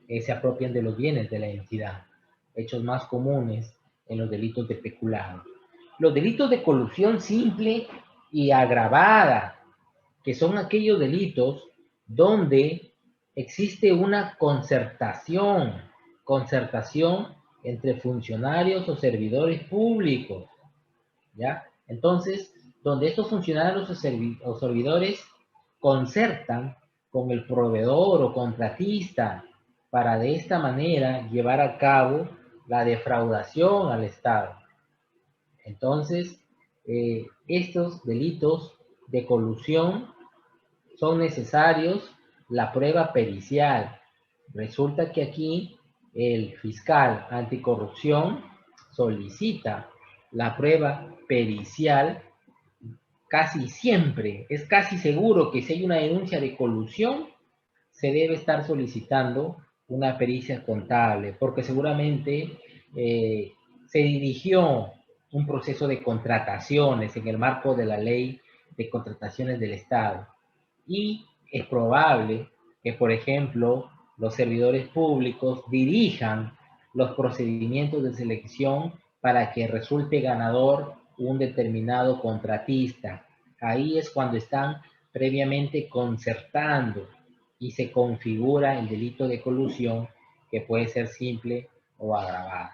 se apropian de los bienes de la entidad. Hechos más comunes en los delitos de peculado. Los delitos de colusión simple y agravada, que son aquellos delitos donde existe una concertación entre funcionarios o servidores públicos, ¿ya? Entonces, donde estos funcionarios o servidores concertan con el proveedor o contratista para de esta manera llevar a cabo la defraudación al Estado. Entonces, estos delitos de colusión son necesarios la prueba pericial, Resulta que aquí el fiscal anticorrupción solicita la prueba pericial casi siempre. Es casi seguro que si hay una denuncia de colusión, se debe estar solicitando una pericia contable, porque seguramente se dirigió un proceso de contrataciones en el marco de la ley de contrataciones del Estado. Y es probable que, por ejemplo, los servidores públicos dirijan los procedimientos de selección para que resulte ganador un determinado contratista. Ahí es cuando están previamente concertando y se configura el delito de colusión, que puede ser simple o agravado.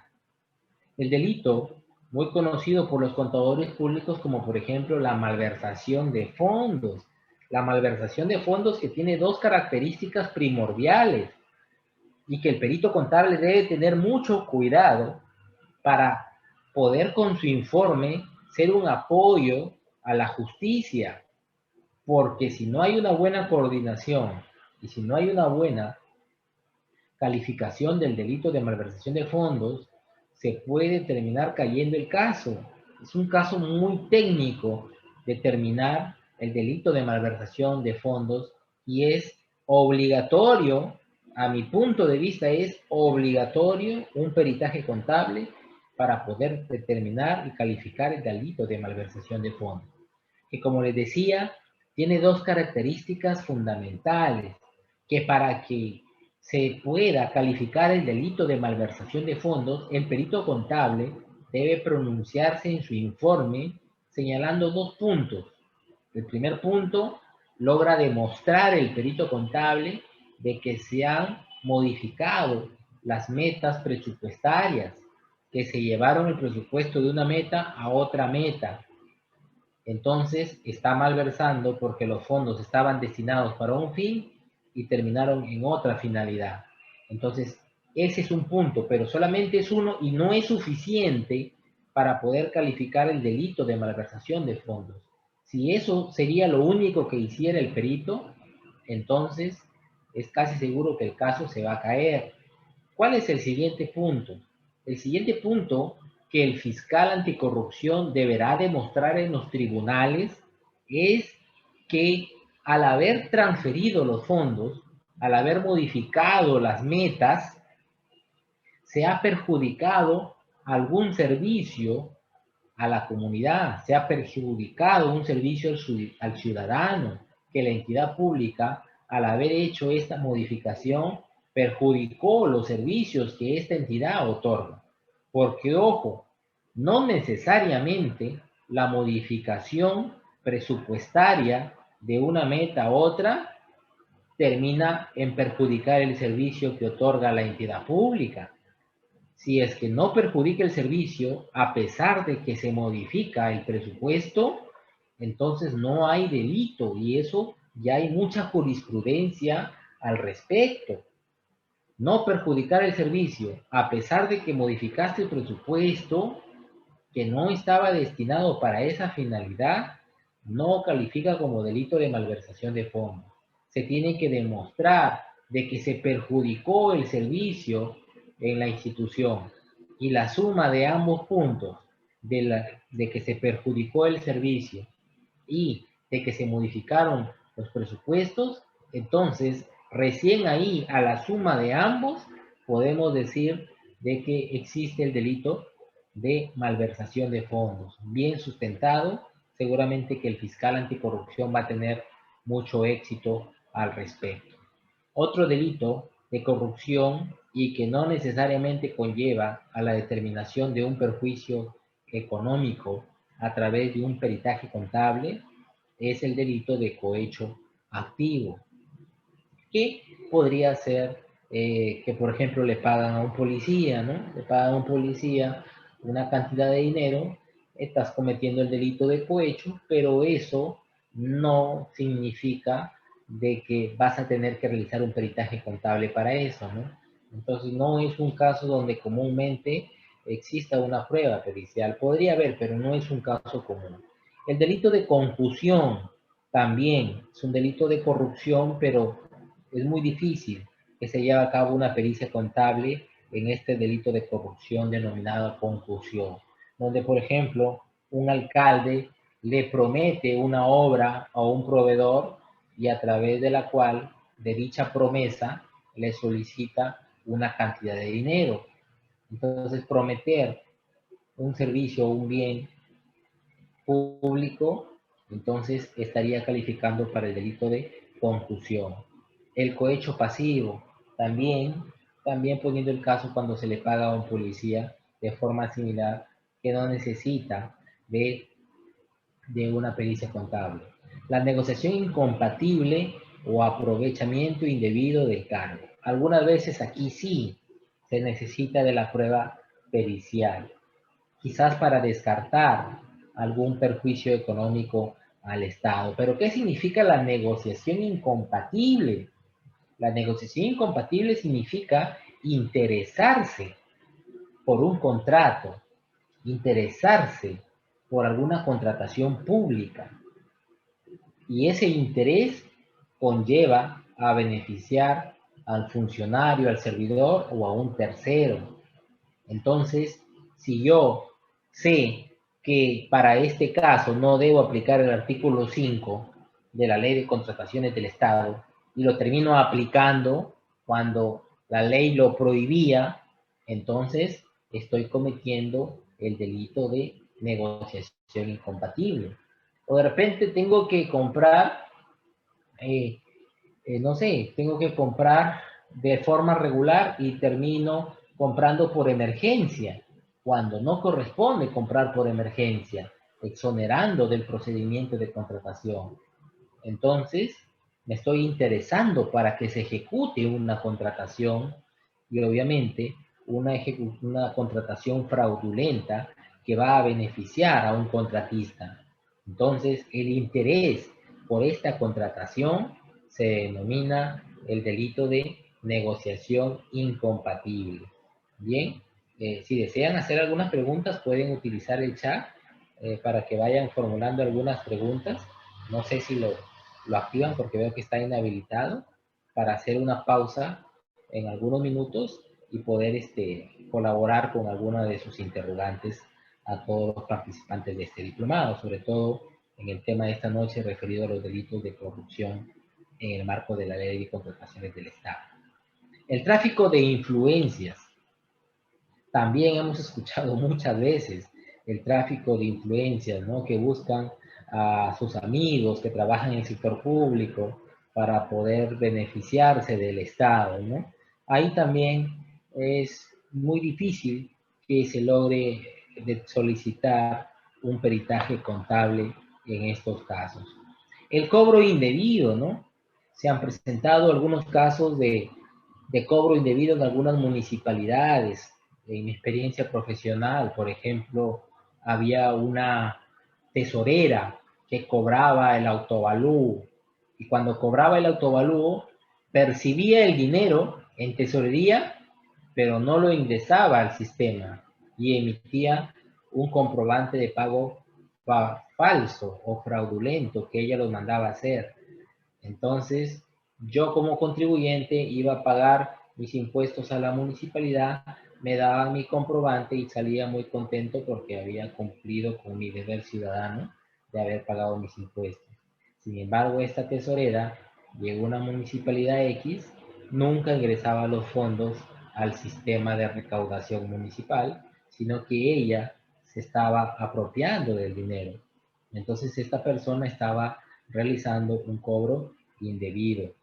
El delito, muy conocido por los contadores públicos, como por ejemplo la malversación de fondos. La malversación de fondos, que tiene dos características primordiales y que el perito contable debe tener mucho cuidado para poder con su informe ser un apoyo a la justicia, porque si no hay una buena coordinación y si no hay una buena calificación del delito de malversación de fondos, se puede terminar cayendo el caso. Es un caso muy técnico determinar el delito de malversación de fondos y es obligatorio, a mi punto de vista es obligatorio un peritaje contable para poder determinar y calificar el delito de malversación de fondos, que como les decía, tiene dos características fundamentales, que para que se pueda calificar el delito de malversación de fondos, el perito contable debe pronunciarse en su informe señalando dos puntos. El primer punto, logra demostrar el perito contable de que se han modificado las metas presupuestarias, que se llevaron el presupuesto de una meta a otra meta. Entonces está malversando porque los fondos estaban destinados para un fin y terminaron en otra finalidad. Entonces, ese es un punto, pero solamente es uno y no es suficiente para poder calificar el delito de malversación de fondos. Si eso sería lo único que hiciera el perito, entonces es casi seguro que el caso se va a caer. ¿Cuál es el siguiente punto? El siguiente punto que el fiscal anticorrupción deberá demostrar en los tribunales es que al haber transferido los fondos, al haber modificado las metas, se ha perjudicado algún servicio a la comunidad, se ha perjudicado un servicio al ciudadano, que la entidad pública, al haber hecho esta modificación, perjudicó los servicios que esta entidad otorga. Porque, ojo, no necesariamente la modificación presupuestaria de una meta a otra termina en perjudicar el servicio que otorga la entidad pública. Si es que no perjudica el servicio, a pesar de que se modifica el presupuesto, entonces no hay delito, y eso ya hay mucha jurisprudencia al respecto. No perjudicar el servicio, a pesar de que modificaste el presupuesto, que no estaba destinado para esa finalidad, no califica como delito de malversación de fondos. Se tiene que demostrar de que se perjudicó el servicio en la institución, y la suma de ambos puntos, de que se perjudicó el servicio y de que se modificaron los presupuestos, entonces recién ahí, a la suma de ambos, podemos decir de que existe el delito de malversación de fondos. Bien sustentado, seguramente que el fiscal anticorrupción va a tener mucho éxito al respecto. Otro delito de corrupción y que no necesariamente conlleva a la determinación de un perjuicio económico a través de un peritaje contable es el delito de cohecho activo, que podría ser que, por ejemplo, le pagan a un policía, ¿no? Le pagan a un policía una cantidad de dinero, estás cometiendo el delito de cohecho, pero eso no significa de que vas a tener que realizar un peritaje contable para eso, ¿no? Entonces no es un caso donde comúnmente exista una prueba pericial. Podría haber, pero no es un caso común. El delito de concusión también es un delito de corrupción, pero es muy difícil, que se lleva a cabo una pericia contable en este delito de corrupción denominado concusión, donde, por ejemplo, un alcalde le promete una obra a un proveedor y a través de la cual, de dicha promesa, le solicita una cantidad de dinero. Entonces, prometer un servicio o un bien público, entonces estaría calificando para el delito de concusión. El cohecho pasivo, también poniendo el caso cuando se le paga a un policía de forma similar que no necesita de una pericia contable. La negociación incompatible o aprovechamiento indebido del cargo. Algunas veces aquí sí se necesita de la prueba pericial, quizás para descartar algún perjuicio económico al Estado. Pero ¿qué significa la negociación incompatible? La negociación incompatible significa interesarse por un contrato, interesarse por alguna contratación pública. Y ese interés conlleva a beneficiar al funcionario, al servidor o a un tercero. Entonces, si yo sé que para este caso no debo aplicar el artículo 5 de la Ley de Contrataciones del Estado y lo termino aplicando cuando la ley lo prohibía, entonces estoy cometiendo el delito de negociación incompatible. O de repente tengo que comprar, no sé, tengo que comprar de forma regular y termino comprando por emergencia, cuando no corresponde comprar por emergencia, exonerando del procedimiento de contratación. Entonces, me estoy interesando para que se ejecute una contratación y obviamente una contratación fraudulenta que va a beneficiar a un contratista. Entonces, el interés por esta contratación se denomina el delito de negociación incompatible. Bien, si desean hacer algunas preguntas, pueden utilizar el chat para que vayan formulando algunas preguntas. No sé si lo activan porque veo que está inhabilitado, para hacer una pausa en algunos minutos y poder colaborar con alguna de sus interrogantes a todos los participantes de este diplomado, sobre todo en el tema de esta noche referido a los delitos de corrupción en el marco de la Ley de Contrataciones del Estado. El tráfico de influencias. También hemos escuchado muchas veces el tráfico de influencias, ¿no? Que buscan a sus amigos que trabajan en el sector público para poder beneficiarse del Estado, ¿no? Ahí también es muy difícil que se logre solicitar un peritaje contable en estos casos. El cobro indebido, ¿no? Se han presentado algunos casos de cobro indebido en algunas municipalidades. En mi experiencia profesional, por ejemplo, había una tesorera que cobraba el autovalú y cuando cobraba el autovalú percibía el dinero en tesorería, pero no lo ingresaba al sistema y emitía un comprobante de pago falso o fraudulento que ella lo mandaba a hacer. Entonces, yo como contribuyente iba a pagar mis impuestos a la municipalidad, me daban mi comprobante y salía muy contento porque había cumplido con mi deber ciudadano de haber pagado mis impuestos. Sin embargo, esta tesorera llegó a una municipalidad X, nunca ingresaba los fondos al sistema de recaudación municipal, sino que ella se estaba apropiando del dinero. Entonces, esta persona estaba realizando un cobro indebido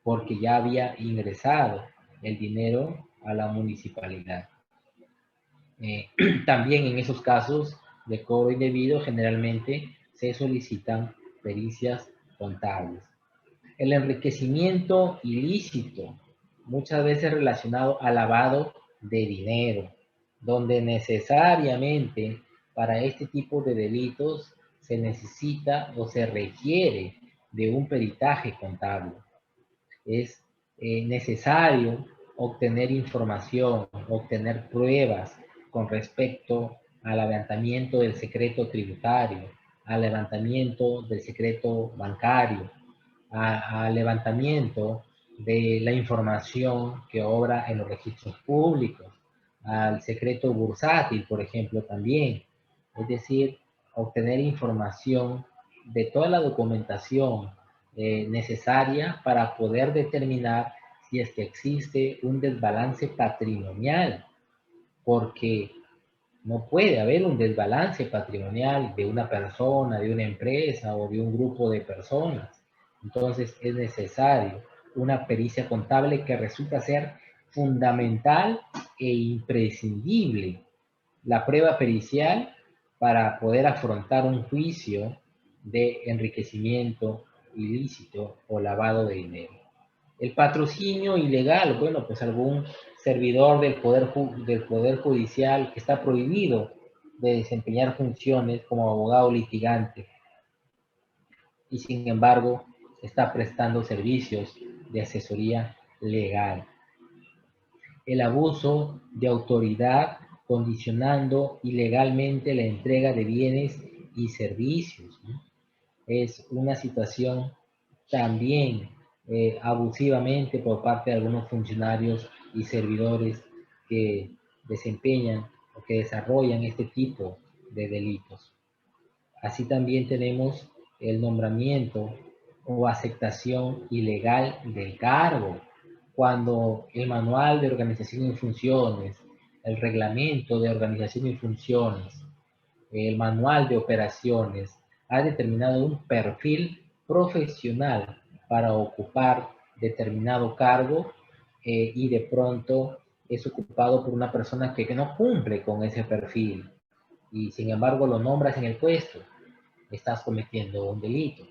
porque ya había ingresado el dinero a la municipalidad. También en esos casos de cobro indebido generalmente se solicitan pericias contables. El enriquecimiento ilícito, muchas veces relacionado al lavado de dinero, donde necesariamente para este tipo de delitos se necesita o se requiere de un peritaje contable. Es necesario obtener información, obtener pruebas con respecto al levantamiento del secreto tributario, al levantamiento del secreto bancario, al levantamiento de la información que obra en los registros públicos, al secreto bursátil, por ejemplo, también. Es decir, obtener información de toda la documentación necesaria para poder determinar si es que existe un desbalance patrimonial, porque no puede haber un desbalance patrimonial de una persona, de una empresa o de un grupo de personas. Entonces es necesario una pericia contable que resulta ser fundamental e imprescindible. La prueba pericial para poder afrontar un juicio de enriquecimiento ilícito o lavado de dinero. El patrocinio ilegal, bueno, pues algún servidor del poder Judicial que está prohibido de desempeñar funciones como abogado litigante y sin embargo está prestando servicios de asesoría legal. El abuso de autoridad condicionando ilegalmente la entrega de bienes y servicios, ¿no? Es una situación también abusivamente por parte de algunos funcionarios y servidores que desempeñan o que desarrollan este tipo de delitos. Así también tenemos el nombramiento o aceptación ilegal del cargo, cuando el manual de organización y funciones, el reglamento de organización y funciones, el manual de operaciones ha determinado un perfil profesional para ocupar determinado cargo y de pronto es ocupado por una persona que no cumple con ese perfil y sin embargo lo nombras en el puesto, estás cometiendo un delito.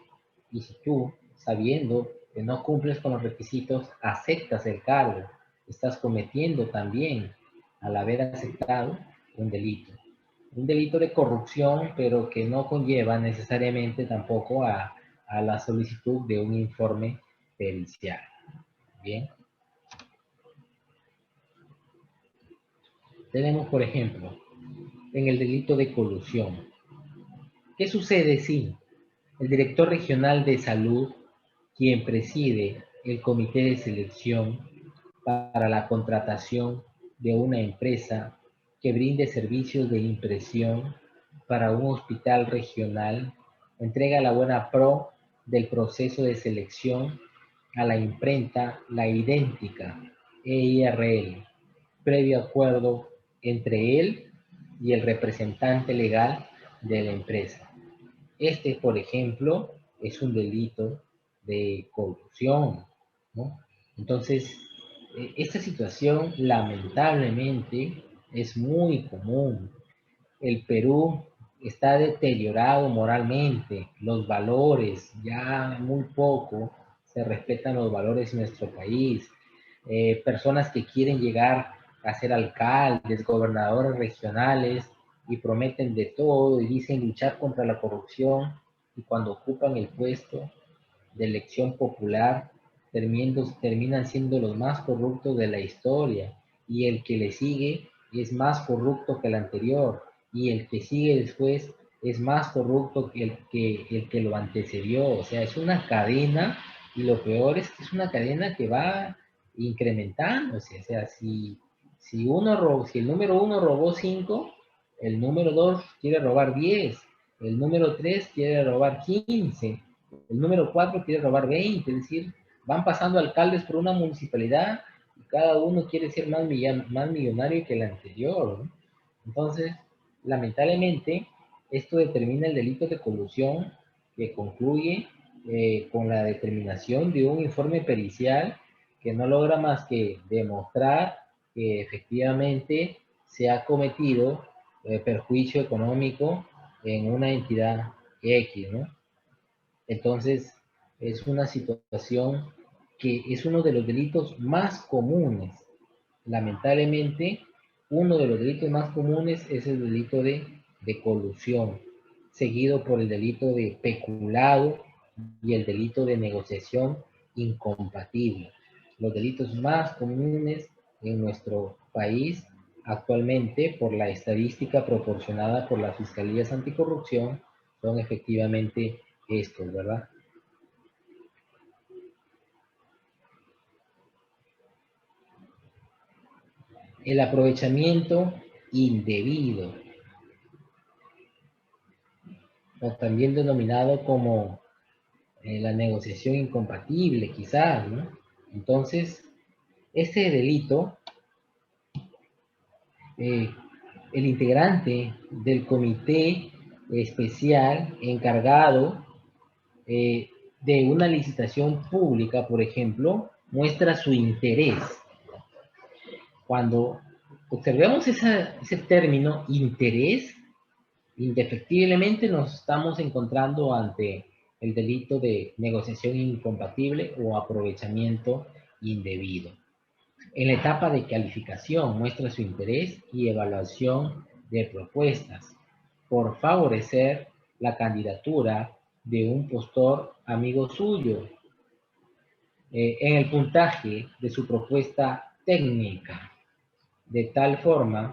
Y si tú, sabiendo que no cumples con los requisitos, aceptas el cargo, estás cometiendo también, al haber aceptado, un delito. Un delito de corrupción, pero que no conlleva necesariamente tampoco a la solicitud de un informe pericial. Bien. Tenemos, por ejemplo, en el delito de colusión. ¿Qué sucede si el director regional de salud, quien preside el comité de selección para la contratación de una empresa que brinde servicios de impresión para un hospital regional, entrega la buena pro del proceso de selección a la imprenta La Idéntica, EIRL, previo acuerdo entre él y el representante legal de la empresa? Este, por ejemplo, es un delito de corrupción, ¿no? Entonces, esta situación lamentablemente es muy común. El Perú está deteriorado moralmente, los valores, ya muy poco se respetan los valores en nuestro país. Personas que quieren llegar a ser alcaldes, gobernadores regionales y prometen de todo y dicen luchar contra la corrupción y cuando ocupan el puesto de elección popular terminan siendo los más corruptos de la historia y el que le sigue es más corrupto que el anterior y el que sigue después es más corrupto que el que lo antecedió. O sea, es una cadena y lo peor es que es una cadena que va incrementándose. O sea, si el número 1 robó 5, el número 2 quiere robar 10, el número 3 quiere robar 15, el número 4 quiere robar 20, es decir, van pasando alcaldes por una municipalidad y cada uno quiere ser más millonario que el anterior, ¿no? Entonces, lamentablemente, esto determina el delito de colusión que concluye con la determinación de un informe pericial que no logra más que demostrar que efectivamente se ha cometido perjuicio económico en una entidad X, ¿no? Entonces, es una situación que es uno de los delitos más comunes. Lamentablemente, uno de los delitos más comunes es el delito de colusión, seguido por el delito de peculado y el delito de negociación incompatible. Los delitos más comunes en nuestro país actualmente, por la estadística proporcionada por las Fiscalías Anticorrupción, son efectivamente estos, ¿verdad? el aprovechamiento indebido, o también denominado como la negociación incompatible, quizás, ¿no? Entonces, este delito, el integrante del comité especial encargado de una licitación pública, por ejemplo, muestra su interés. Cuando observemos ese término interés, indefectiblemente nos estamos encontrando ante el delito de negociación incompatible o aprovechamiento indebido. En la etapa de calificación muestra su interés y evaluación de propuestas por favorecer la candidatura de un postor amigo suyo en el puntaje de su propuesta técnica, de tal forma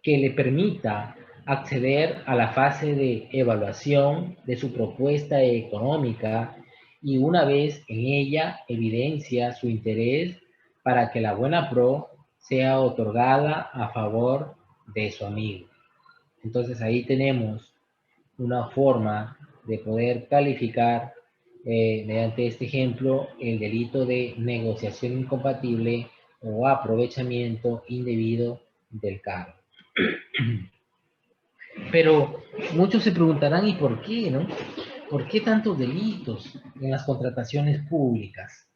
que le permita acceder a la fase de evaluación de su propuesta económica y una vez en ella evidencia su interés para que la buena pro sea otorgada a favor de su amigo. Entonces ahí tenemos una forma de poder calificar mediante este ejemplo el delito de negociación incompatible o aprovechamiento indebido del cargo. Pero muchos se preguntarán, ¿y por qué, no? ¿Por qué tantos delitos en las contrataciones públicas?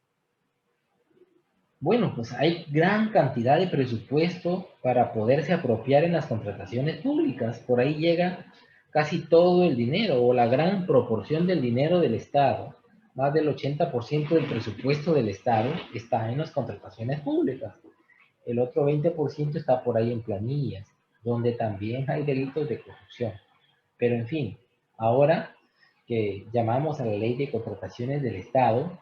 Bueno, pues hay gran cantidad de presupuesto para poderse apropiar en las contrataciones públicas. Por ahí llega casi todo el dinero o la gran proporción del dinero del Estado. Más del 80% del presupuesto del Estado está en las contrataciones públicas. El otro 20% está por ahí en planillas, donde también hay delitos de corrupción. Pero en fin, ahora que llamamos a la ley de contrataciones del Estado,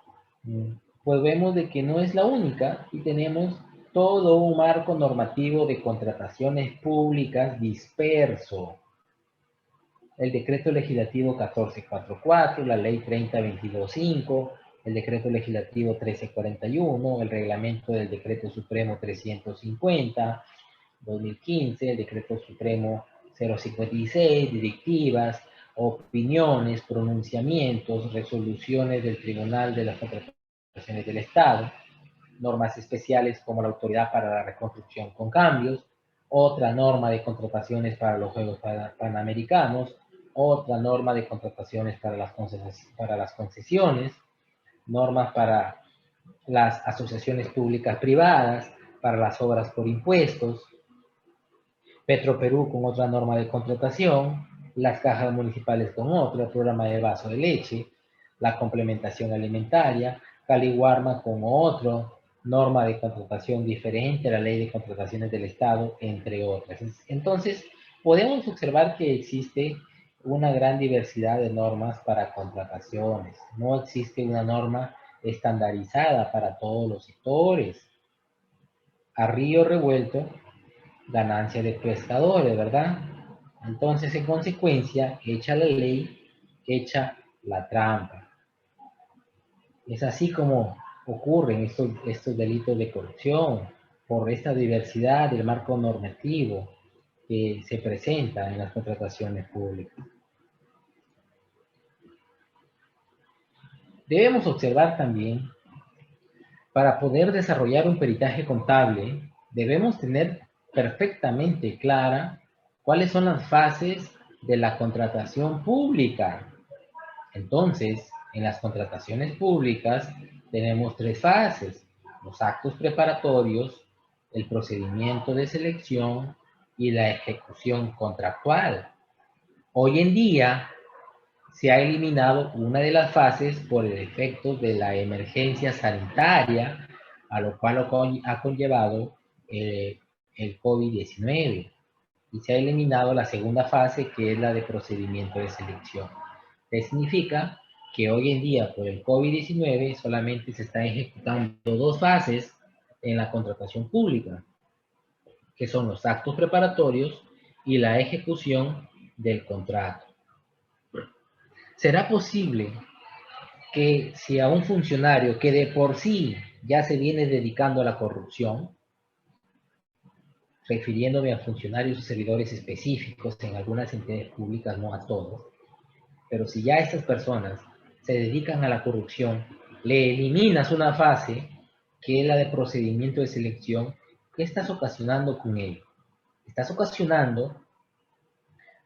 pues vemos de que no es la única y tenemos todo un marco normativo de contrataciones públicas disperso. El decreto legislativo 1444, la ley 3022.5, el decreto legislativo 1341, el reglamento del decreto supremo 350, 2015, el decreto supremo 056, directivas, opiniones, pronunciamientos, resoluciones del Tribunal de las Contrataciones del Estado, normas especiales como la Autoridad para la Reconstrucción con Cambios, otra norma de contrataciones para los Juegos Panamericanos, otra norma de contrataciones para las concesiones, normas para las asociaciones públicas privadas, para las obras por impuestos, Petroperú con otra norma de contratación, las cajas municipales con otra, el programa de vaso de leche, la complementación alimentaria, Caliwarma con otro, norma de contratación diferente a la ley de contrataciones del Estado, entre otras. Entonces, podemos observar que existe una gran diversidad de normas para contrataciones. No existe una norma estandarizada para todos los sectores. A río revuelto, ganancia de pescadores, ¿verdad? Entonces, en consecuencia, hecha la ley, hecha la trampa. Es así como ocurren estos delitos de corrupción, por esta diversidad del marco normativo que se presenta en las contrataciones públicas. Debemos observar también, para poder desarrollar un peritaje contable, debemos tener perfectamente clara cuáles son las fases de la contratación pública. Entonces, en las contrataciones públicas tenemos tres fases: los actos preparatorios, el procedimiento de selección y la ejecución contractual. Hoy en día se ha eliminado una de las fases por el efecto de la emergencia sanitaria, a lo cual ha conllevado el COVID-19. Y se ha eliminado la segunda fase, que es la de procedimiento de selección. ¿Qué significa? Que hoy en día, por el COVID-19, solamente se están ejecutando dos fases en la contratación pública, que son los actos preparatorios y la ejecución del contrato. ¿Será posible que si a un funcionario que de por sí ya se viene dedicando a la corrupción, refiriéndome a funcionarios y servidores específicos en algunas entidades públicas, no a todos, pero si ya estas personas se dedican a la corrupción, le eliminas una fase que es la de procedimiento de selección, ¿qué estás ocasionando con ello? Estás ocasionando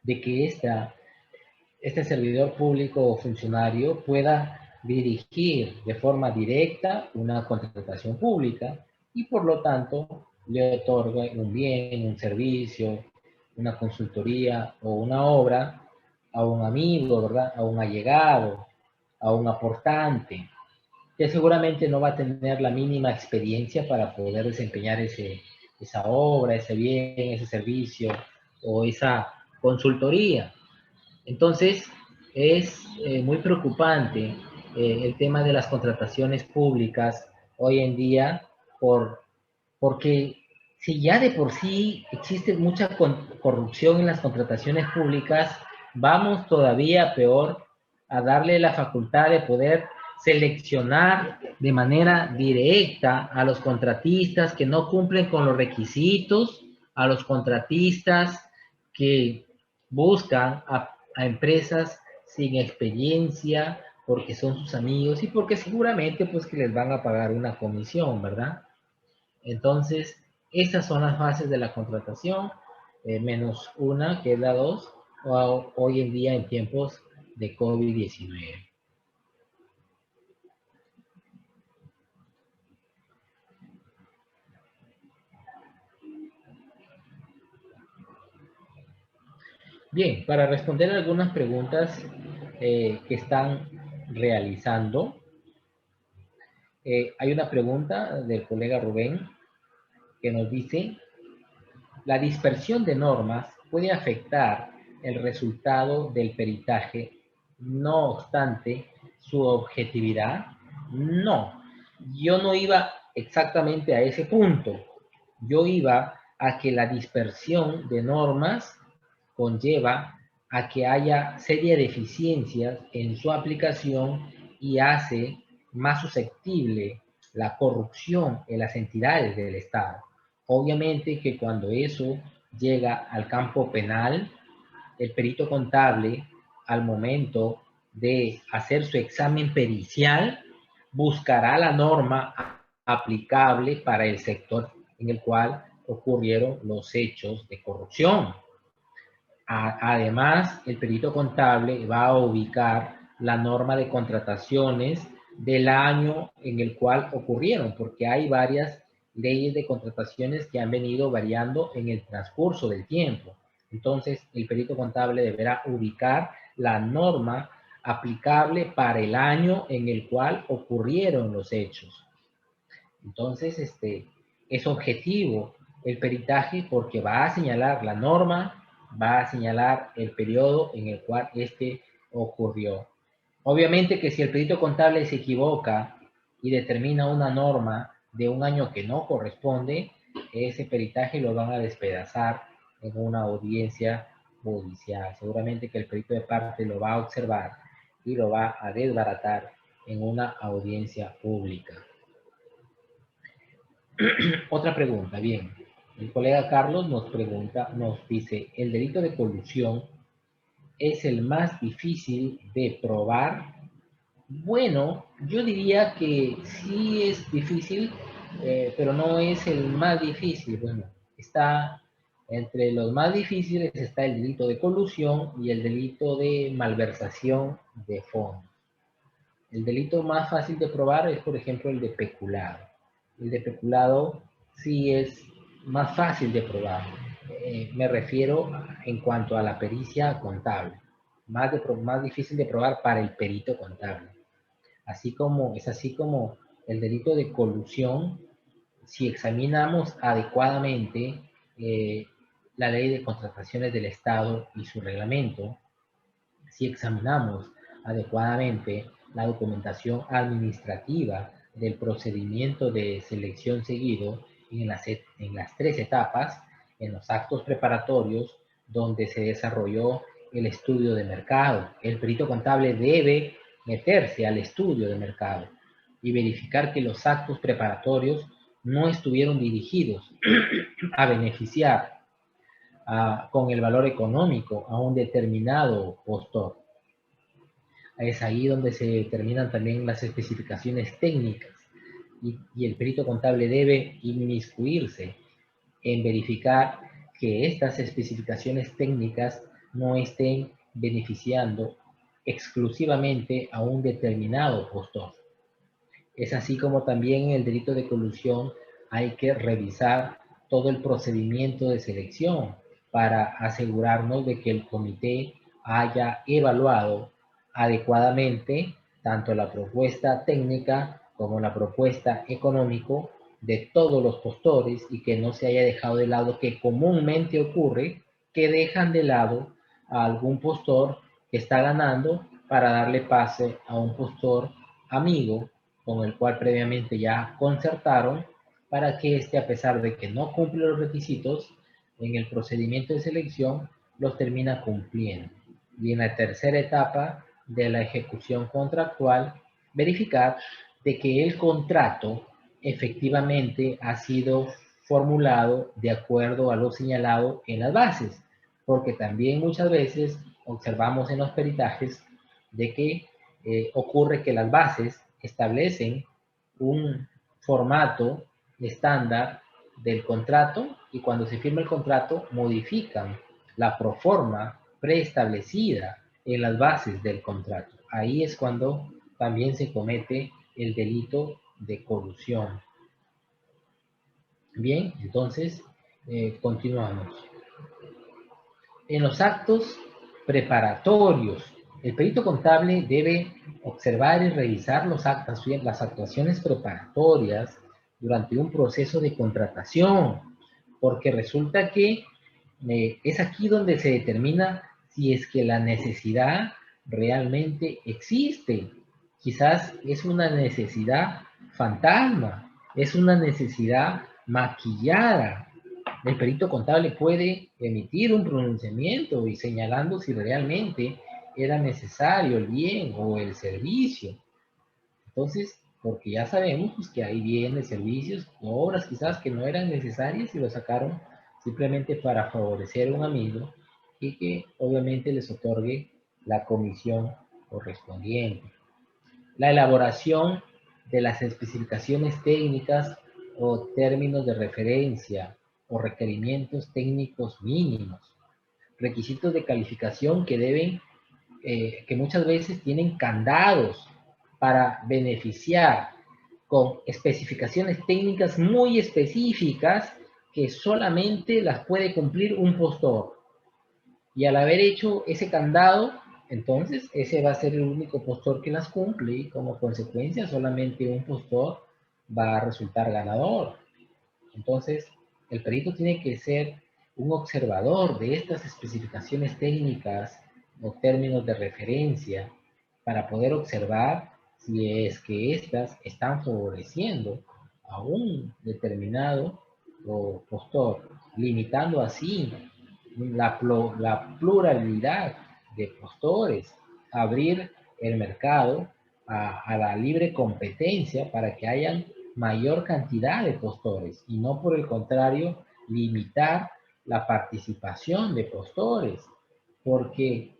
de que este servidor público o funcionario pueda dirigir de forma directa una contratación pública y por lo tanto le otorga un bien, un servicio, una consultoría o una obra a un amigo, ¿verdad? A un allegado, a un aportante, que seguramente no va a tener la mínima experiencia para poder desempeñar esa obra, ese bien, ese servicio o esa consultoría. Entonces, es muy preocupante el tema de las contrataciones públicas hoy en día porque si ya de por sí existe mucha corrupción en las contrataciones públicas, vamos todavía peor a darle la facultad de poder seleccionar de manera directa a los contratistas que no cumplen con los requisitos, a los contratistas que buscan a empresas sin experiencia porque son sus amigos y porque seguramente pues que les van a pagar una comisión, ¿verdad? Entonces, esas son las fases de la contratación, menos una, que es la 2, hoy en día en tiempos de COVID-19. Bien, para responder algunas preguntas que están realizando, hay una pregunta del colega Rubén que nos dice: ¿la dispersión de normas puede afectar el resultado del peritaje, no obstante su objetividad? No, yo no iba exactamente a ese punto. Yo iba a que la dispersión de normas conlleva a que haya serie de deficiencias en su aplicación y hace más susceptible la corrupción en las entidades del Estado. Obviamente que cuando eso llega al campo penal, el perito contable, al momento de hacer su examen pericial, buscará la norma aplicable para el sector en el cual ocurrieron los hechos de corrupción. Además, el perito contable va a ubicar la norma de contrataciones del año en el cual ocurrieron, porque hay varias leyes de contrataciones que han venido variando en el transcurso del tiempo. Entonces, el perito contable deberá ubicar la norma aplicable para el año en el cual ocurrieron los hechos. Entonces, es objetivo el peritaje porque va a señalar la norma, va a señalar el periodo en el cual ocurrió. Obviamente que si el perito contable se equivoca y determina una norma de un año que no corresponde, ese peritaje lo van a despedazar en una audiencia judicial. Seguramente que el perito de parte lo va a observar y lo va a desbaratar en una audiencia pública. Otra pregunta, bien. El colega Carlos nos dice, ¿el delito de colusión es el más difícil de probar? Bueno, yo diría que sí es difícil, pero no es el más difícil. Bueno, está entre los más difíciles está el delito de colusión y el delito de malversación de fondos. El delito más fácil de probar es, por ejemplo, el de peculado. El de peculado sí es más fácil de probar. Me refiero en cuanto a la pericia contable. Más difícil de probar para el perito contable. Así como el delito de colusión, si examinamos adecuadamente la ley de contrataciones del Estado y su reglamento, si examinamos adecuadamente la documentación administrativa del procedimiento de selección seguido en las 3 etapas, en los actos preparatorios donde se desarrolló el estudio de mercado. El perito contable debe meterse al estudio de mercado. y verificar que los actos preparatorios no estuvieron dirigidos a beneficiar con el valor económico a un determinado postor. Es ahí donde se determinan también las especificaciones técnicas y el perito contable debe inmiscuirse en verificar que estas especificaciones técnicas no estén beneficiando exclusivamente a un determinado postor. Es así como también en el delito de colusión hay que revisar todo el procedimiento de selección para asegurarnos de que el comité haya evaluado adecuadamente tanto la propuesta técnica como la propuesta económico de todos los postores y que no se haya dejado de lado, que comúnmente ocurre, que dejan de lado a algún postor que está ganando para darle pase a un postor amigo con el cual previamente ya concertaron para que éste, a pesar de que no cumple los requisitos en el procedimiento de selección, los termina cumpliendo. Y en la tercera etapa de la ejecución contractual, verificar de que el contrato efectivamente ha sido formulado de acuerdo a lo señalado en las bases, porque también muchas veces observamos en los peritajes de que ocurre que las bases establecen un formato estándar del contrato y cuando se firma el contrato modifican la proforma preestablecida en las bases del contrato. Ahí es cuando también se comete el delito de colusión. Bien, entonces continuamos. En los actos preparatorios, el perito contable debe observar y revisar las actuaciones preparatorias durante un proceso de contratación, porque resulta que es aquí donde se determina si es que la necesidad realmente existe. Quizás es una necesidad fantasma, es una necesidad maquillada. El perito contable puede emitir un pronunciamiento y señalando si realmente era necesario el bien o el servicio. Entonces, porque ya sabemos pues, que hay bienes, servicios, obras quizás que no eran necesarias y lo sacaron simplemente para favorecer a un amigo y que obviamente les otorgue la comisión correspondiente. La elaboración de las especificaciones técnicas o términos de referencia o requerimientos técnicos mínimos, requisitos de calificación que deben, que muchas veces tienen candados para beneficiar con especificaciones técnicas muy específicas que solamente las puede cumplir un postor. Y al haber hecho ese candado, entonces ese va a ser el único postor que las cumple y como consecuencia solamente un postor va a resultar ganador. Entonces, el perito tiene que ser un observador de estas especificaciones técnicas o términos de referencia para poder observar si es que éstas están favoreciendo a un determinado postor, limitando así la pluralidad de postores, abrir el mercado a la libre competencia para que hayan mayor cantidad de postores y no por el contrario limitar la participación de postores. Porque,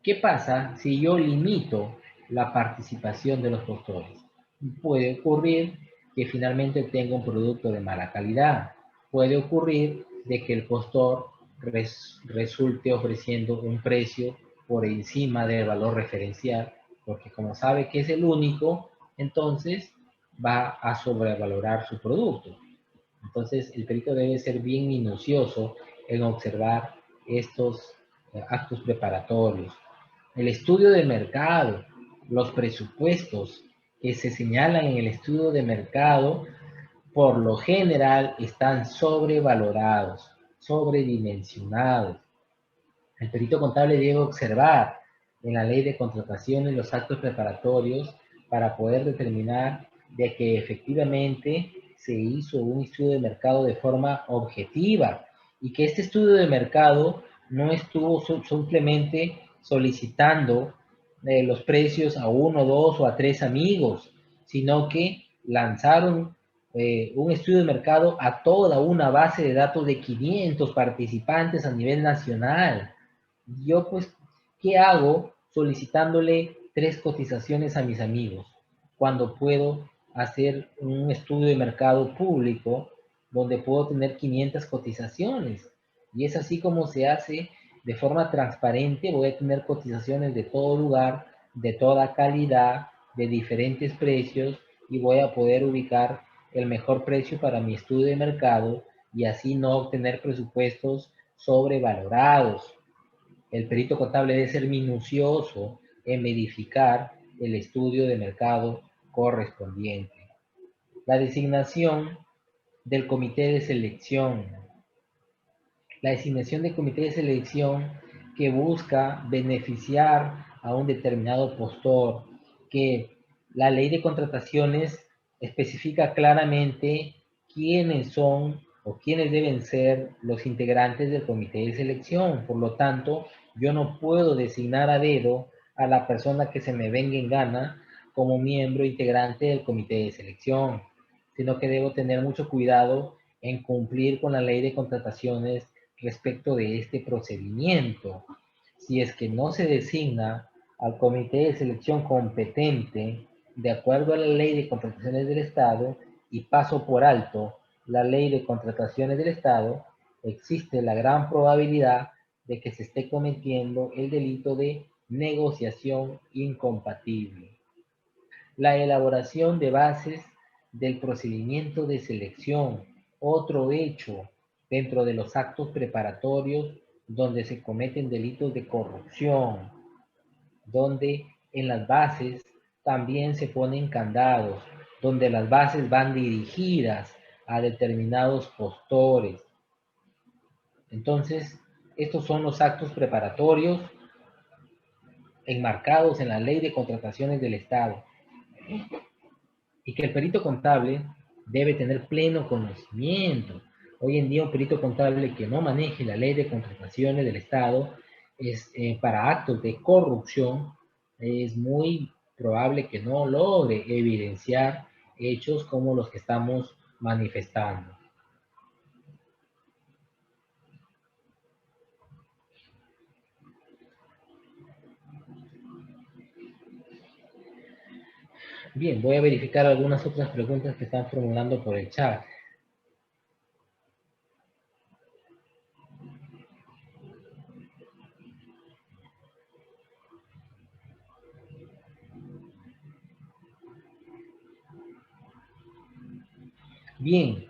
¿qué pasa si yo limito la participación de los postores? Puede ocurrir que finalmente tenga un producto de mala calidad. Puede ocurrir de que el postor resulte ofreciendo un precio por encima del valor referencial, porque como sabe que es el único, entonces va a sobrevalorar su producto. Entonces, el perito debe ser bien minucioso en observar estos actos preparatorios. El estudio de mercado, los presupuestos que se señalan en el estudio de mercado, por lo general están sobrevalorados, sobredimensionados. El perito contable debe observar en la ley de contrataciones los actos preparatorios para poder determinar de que efectivamente se hizo un estudio de mercado de forma objetiva y que este estudio de mercado no estuvo simplemente solicitando los precios a 1, 2 o a 3 amigos, sino que lanzaron un estudio de mercado a toda una base de datos de 500 participantes a nivel nacional. Yo pues, ¿qué hago solicitándole 3 cotizaciones a mis amigos cuando puedo hacer un estudio de mercado público donde puedo tener 500 cotizaciones? Y es así como se hace de forma transparente. Voy a tener cotizaciones de todo lugar, de toda calidad, de diferentes precios, y voy a poder ubicar el mejor precio para mi estudio de mercado y así no obtener presupuestos sobrevalorados. El perito contable debe ser minucioso en verificar el estudio de mercado correspondiente. La designación del comité de selección. La designación del comité de selección que busca beneficiar a un determinado postor, que la ley de contrataciones especifica claramente quiénes son o quiénes deben ser los integrantes del comité de selección. Por lo tanto, yo no puedo designar a dedo a la persona que se me venga en gana como miembro integrante del comité de selección, sino que debo tener mucho cuidado en cumplir con la ley de contrataciones respecto de este procedimiento. Si es que no se designa al comité de selección competente de acuerdo a la ley de contrataciones del Estado y paso por alto la ley de contrataciones del Estado, existe la gran probabilidad de que se esté cometiendo el delito de negociación incompatible. La elaboración de bases del procedimiento de selección, otro hecho dentro de los actos preparatorios donde se cometen delitos de corrupción, donde en las bases también se ponen candados, donde las bases van dirigidas a determinados postores. Entonces, estos son los actos preparatorios enmarcados en la Ley de Contrataciones del Estado, y que el perito contable debe tener pleno conocimiento. Hoy en día un perito contable que no maneje la ley de contrataciones del Estado para actos de corrupción, es muy probable que no logre evidenciar hechos como los que estamos manifestando. Bien, voy a verificar algunas otras preguntas que están formulando por el chat. Bien,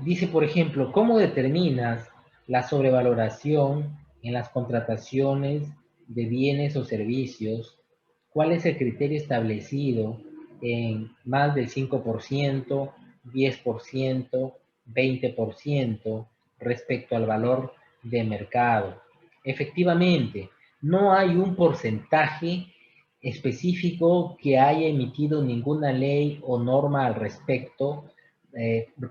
dice, por ejemplo, ¿cómo determinas la sobrevaloración en las contrataciones de bienes o servicios? ¿Cuál es el criterio establecido en más del 5%, 10%, 20% respecto al valor de mercado? Efectivamente, no hay un porcentaje específico que haya emitido ninguna ley o norma al respecto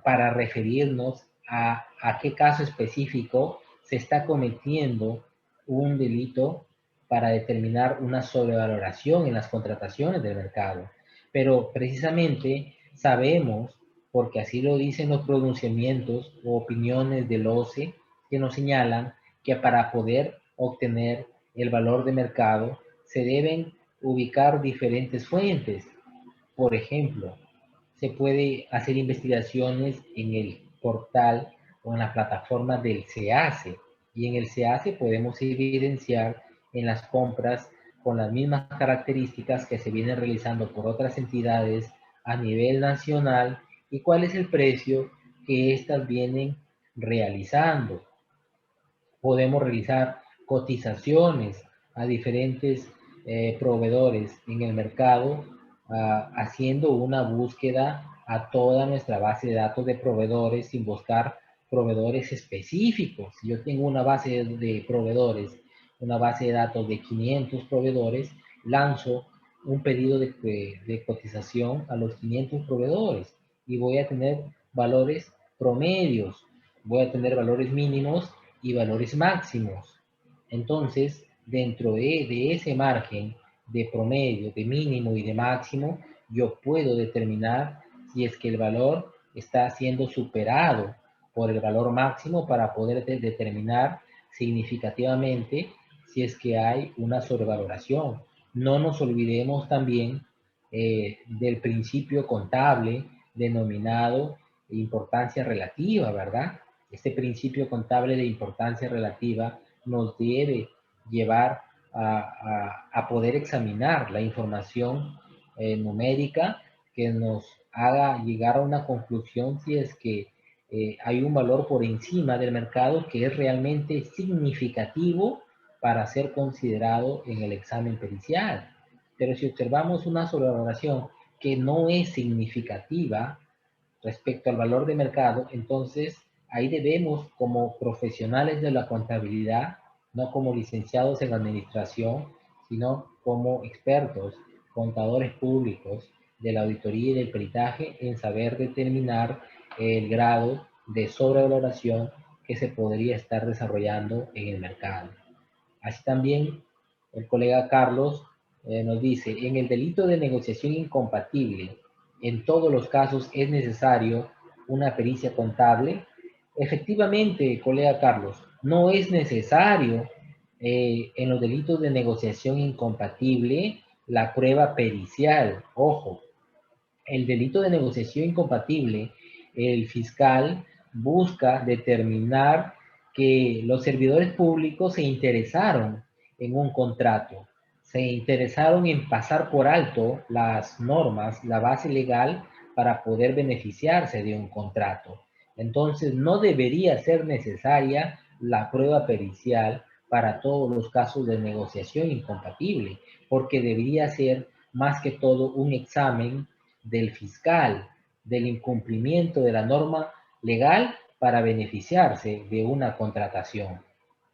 para referirnos a qué caso específico se está cometiendo un delito para determinar una sobrevaloración en las contrataciones del mercado. Pero precisamente sabemos, porque así lo dicen los pronunciamientos o opiniones del OCE, que nos señalan que para poder obtener el valor de mercado se deben ubicar diferentes fuentes. Por ejemplo, se puede hacer investigaciones en el portal o en la plataforma del SEACE, y en el SEACE podemos evidenciar en las compras con las mismas características que se vienen realizando por otras entidades a nivel nacional y cuál es el precio que éstas vienen realizando. Podemos realizar cotizaciones a diferentes proveedores en el mercado, haciendo una búsqueda a toda nuestra base de datos de proveedores sin buscar proveedores específicos. Si yo tengo una base de proveedores, una base de datos de 500 proveedores, lanzo un pedido de cotización a los 500 proveedores y voy a tener valores promedios, voy a tener valores mínimos y valores máximos. Entonces, dentro de ese margen de promedio, de mínimo y de máximo, yo puedo determinar si es que el valor está siendo superado por el valor máximo para poder determinar significativamente si es que hay una sobrevaloración. No nos olvidemos también del principio contable denominado importancia relativa, ¿verdad? Este principio contable de importancia relativa nos debe llevar a poder examinar la información numérica que nos haga llegar a una conclusión si es que hay un valor por encima del mercado que es realmente significativo para ser considerado en el examen pericial. Pero si observamos una sobrevaloración que no es significativa respecto al valor de mercado, entonces ahí debemos, como profesionales de la contabilidad, no como licenciados en la administración, sino como expertos, contadores públicos de la auditoría y del peritaje, en saber determinar el grado de sobrevaloración que se podría estar desarrollando en el mercado. Así también el colega Carlos nos dice, en el delito de negociación incompatible, en todos los casos es necesario una pericia contable. Efectivamente, colega Carlos, no es necesario en los delitos de negociación incompatible la prueba pericial. Ojo, el delito de negociación incompatible, el fiscal busca determinar que los servidores públicos se interesaron en un contrato, se interesaron en pasar por alto las normas, la base legal para poder beneficiarse de un contrato. Entonces, no debería ser necesaria la prueba pericial para todos los casos de negociación incompatible, porque debería ser más que todo un examen del fiscal, del incumplimiento de la norma legal para beneficiarse de una contratación.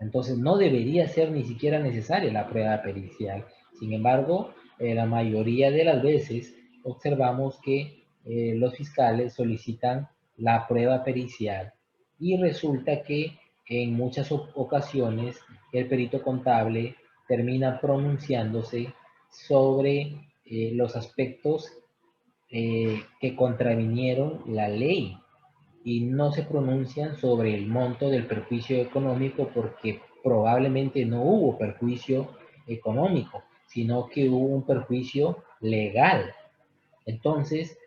Entonces no debería ser ni siquiera necesaria la prueba pericial. Sin embargo, la mayoría de las veces observamos que los fiscales solicitan la prueba pericial y resulta que en muchas ocasiones el perito contable termina pronunciándose sobre los aspectos que contravinieron la ley y no se pronuncian sobre el monto del perjuicio económico porque probablemente no hubo perjuicio económico, sino que hubo un perjuicio legal. Entonces,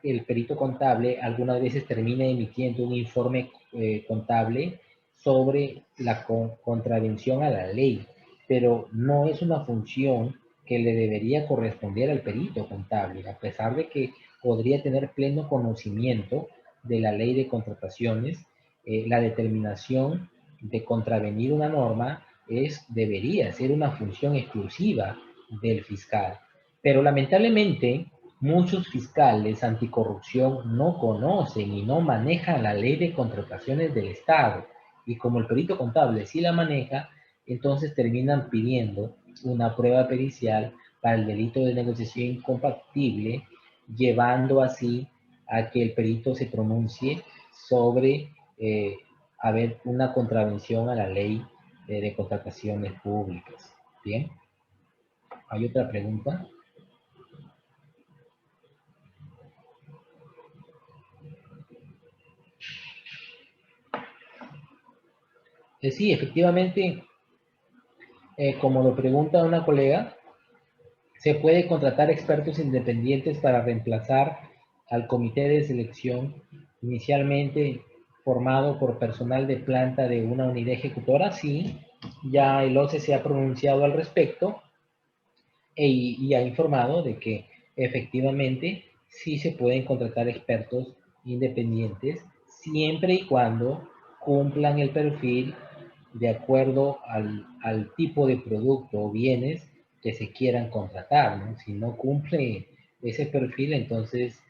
el perito contable algunas veces termina emitiendo un informe contable sobre la contravención a la ley, pero no es una función que le debería corresponder al perito contable, a pesar de que podría tener pleno conocimiento de la ley de contrataciones. La determinación de contravenir una norma debería ser una función exclusiva del fiscal. Pero lamentablemente, muchos fiscales anticorrupción no conocen y no manejan la ley de contrataciones del Estado. Y como el perito contable sí la maneja, entonces terminan pidiendo una prueba pericial para el delito de negociación incompatible, llevando así a que el perito se pronuncie sobre haber una contravención a la ley de contrataciones públicas. Bien. ¿Hay otra pregunta? Sí, efectivamente, como lo pregunta una colega, se puede contratar expertos independientes para reemplazar al comité de selección inicialmente formado por personal de planta de una unidad ejecutora. Sí, ya el OCE se ha pronunciado al respecto y ha informado de que efectivamente sí se pueden contratar expertos independientes siempre y cuando cumplan el perfil de acuerdo al tipo de producto o bienes que se quieran contratar, ¿no? Si no cumple ese perfil, entonces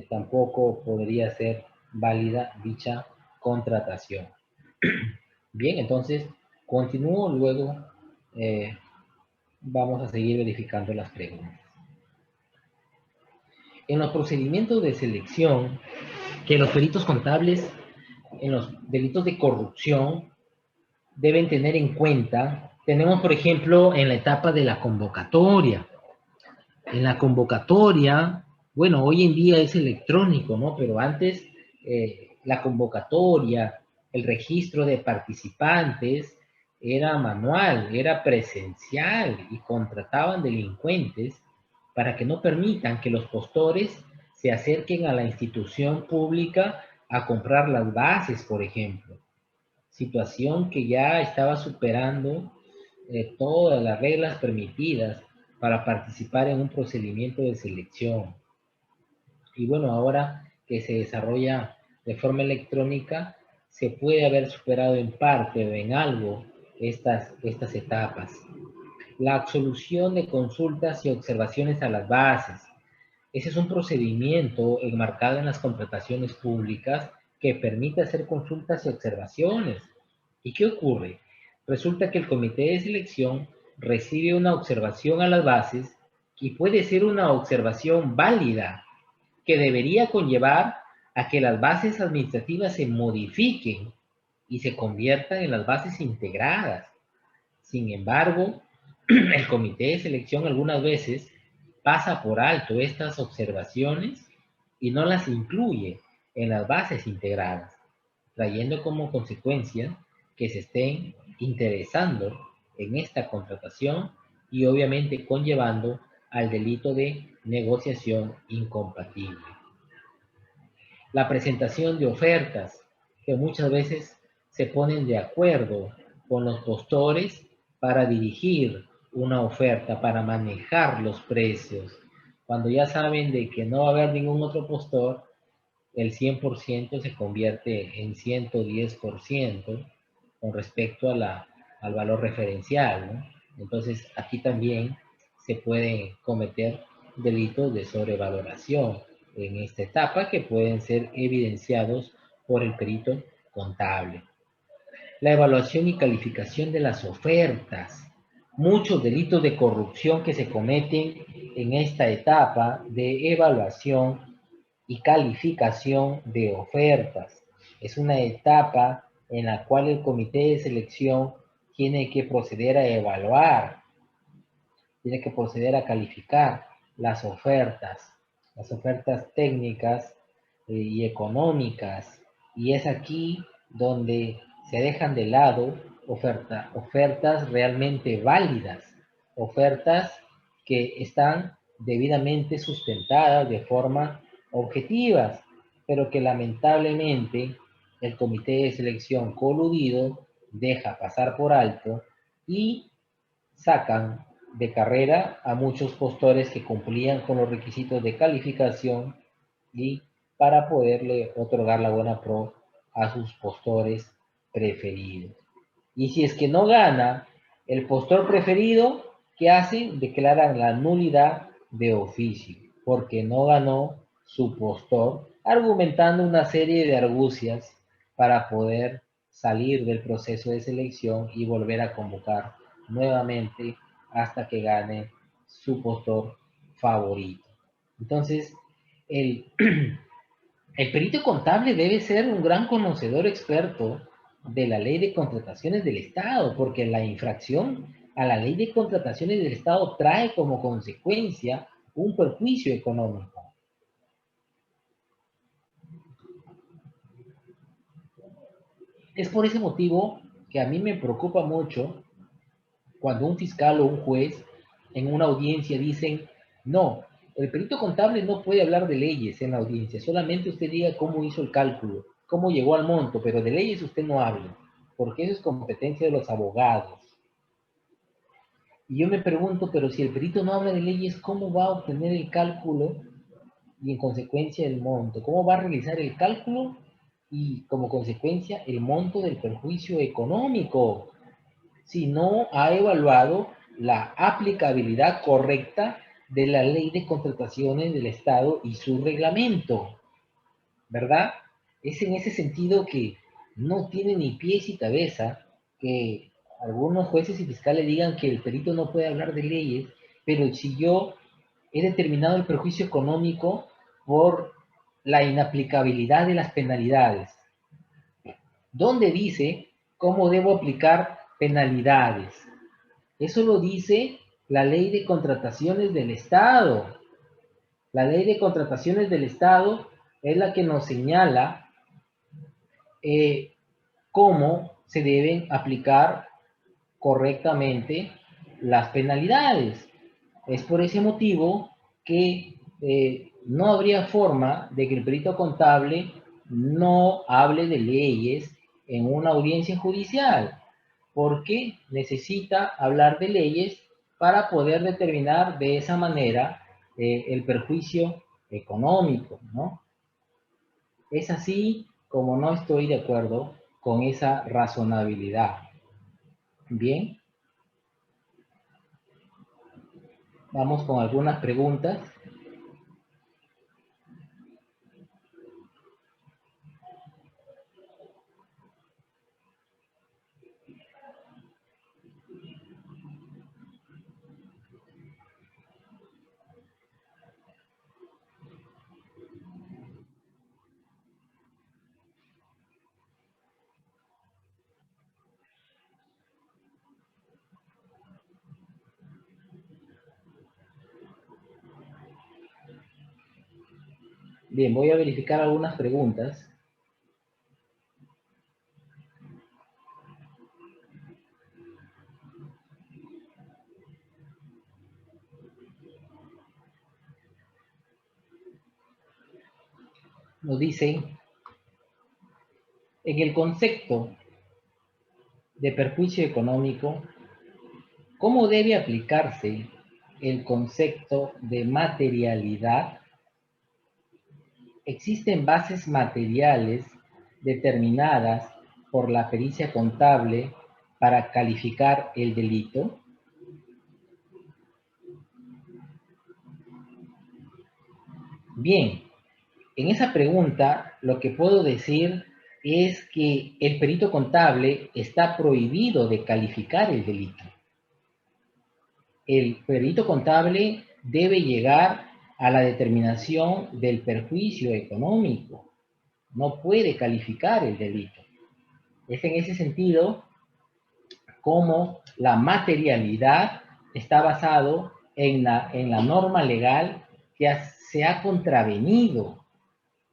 tampoco podría ser válida dicha contratación. Bien, entonces continúo, luego vamos a seguir verificando las preguntas. En los procedimientos de selección que los peritos contables en los delitos de corrupción deben tener en cuenta, tenemos por ejemplo en la etapa de la convocatoria. En la convocatoria Bueno, hoy en día es electrónico, ¿no? Pero antes la convocatoria, el registro de participantes era manual, era presencial y contrataban delincuentes para que no permitan que los postores se acerquen a la institución pública a comprar las bases, por ejemplo. Situación que ya estaba superando todas las reglas permitidas para participar en un procedimiento de selección. Y bueno, ahora que se desarrolla de forma electrónica, se puede haber superado en parte o en algo estas etapas. La absolución de consultas y observaciones a las bases. Ese es un procedimiento enmarcado en las contrataciones públicas que permite hacer consultas y observaciones. ¿Y qué ocurre? Resulta que el comité de selección recibe una observación a las bases y puede ser una observación válida que debería conllevar a que las bases administrativas se modifiquen y se conviertan en las bases integradas. Sin embargo, el comité de selección algunas veces pasa por alto estas observaciones y no las incluye en las bases integradas, trayendo como consecuencia que se estén interesando en esta contratación y obviamente conllevando al delito de negociación incompatible. La presentación de ofertas, que muchas veces se ponen de acuerdo con los postores para dirigir una oferta, para manejar los precios. Cuando ya saben de que no va a haber ningún otro postor, el 100% se convierte en 110% con respecto al valor referencial, ¿no? Entonces, aquí también se pueden cometer delitos de sobrevaloración en esta etapa que pueden ser evidenciados por el perito contable. La evaluación y calificación de las ofertas. Muchos delitos de corrupción que se cometen en esta etapa de evaluación y calificación de ofertas. Es una etapa en la cual el comité de selección tiene que proceder a evaluar, tiene que proceder a calificar las ofertas técnicas y económicas. Y es aquí donde se dejan de lado ofertas realmente válidas, ofertas que están debidamente sustentadas de forma objetivas, pero que lamentablemente el comité de selección coludido deja pasar por alto y sacan de carrera a muchos postores que cumplían con los requisitos de calificación y para poderle otorgar la buena pro a sus postores preferidos. Y si es que no gana el postor preferido, ¿qué hacen? Declaran la nulidad de oficio, porque no ganó su postor, argumentando una serie de argucias para poder salir del proceso de selección y volver a convocar nuevamente hasta que gane su postor favorito. Entonces, el, el perito contable debe ser un gran conocedor experto de la ley de contrataciones del Estado, porque la infracción a la ley de contrataciones del Estado trae como consecuencia un perjuicio económico. Es por ese motivo que a mí me preocupa mucho cuando un fiscal o un juez en una audiencia dicen, no, el perito contable no puede hablar de leyes en la audiencia, solamente usted diga cómo hizo el cálculo, cómo llegó al monto, pero de leyes usted no hable, porque eso es competencia de los abogados. Y yo me pregunto, pero si el perito no habla de leyes, ¿cómo va a obtener el cálculo y en consecuencia el monto? ¿Cómo va a realizar el cálculo y como consecuencia el monto del perjuicio económico? Si no ha evaluado la aplicabilidad correcta de la ley de contrataciones del Estado y su reglamento, ¿verdad? Es en ese sentido que no tiene ni pies y cabeza que algunos jueces y fiscales digan que el perito no puede hablar de leyes, pero si yo he determinado el perjuicio económico por la inaplicabilidad de las penalidades, ¿dónde dice cómo debo aplicar penalidades? Eso lo dice la ley de contrataciones del Estado. La ley de contrataciones del Estado es la que nos señala cómo se deben aplicar correctamente las penalidades. Es por ese motivo que no habría forma de que el perito contable no hable de leyes en una audiencia judicial, porque necesita hablar de leyes para poder determinar de esa manera el perjuicio económico, ¿no? Es así como no estoy de acuerdo con esa razonabilidad. Bien, vamos con algunas preguntas. Bien, voy a verificar algunas preguntas. Nos dicen, en el concepto de perjuicio económico, ¿cómo debe aplicarse el concepto de materialidad? ¿Existen bases materiales determinadas por la pericia contable para calificar el delito? Bien, en esa pregunta lo que puedo decir es que el perito contable está prohibido de calificar el delito. El perito contable debe llegar a la determinación del perjuicio económico. No puede calificar el delito. Es en ese sentido como la materialidad está basado en la norma legal que se ha contravenido,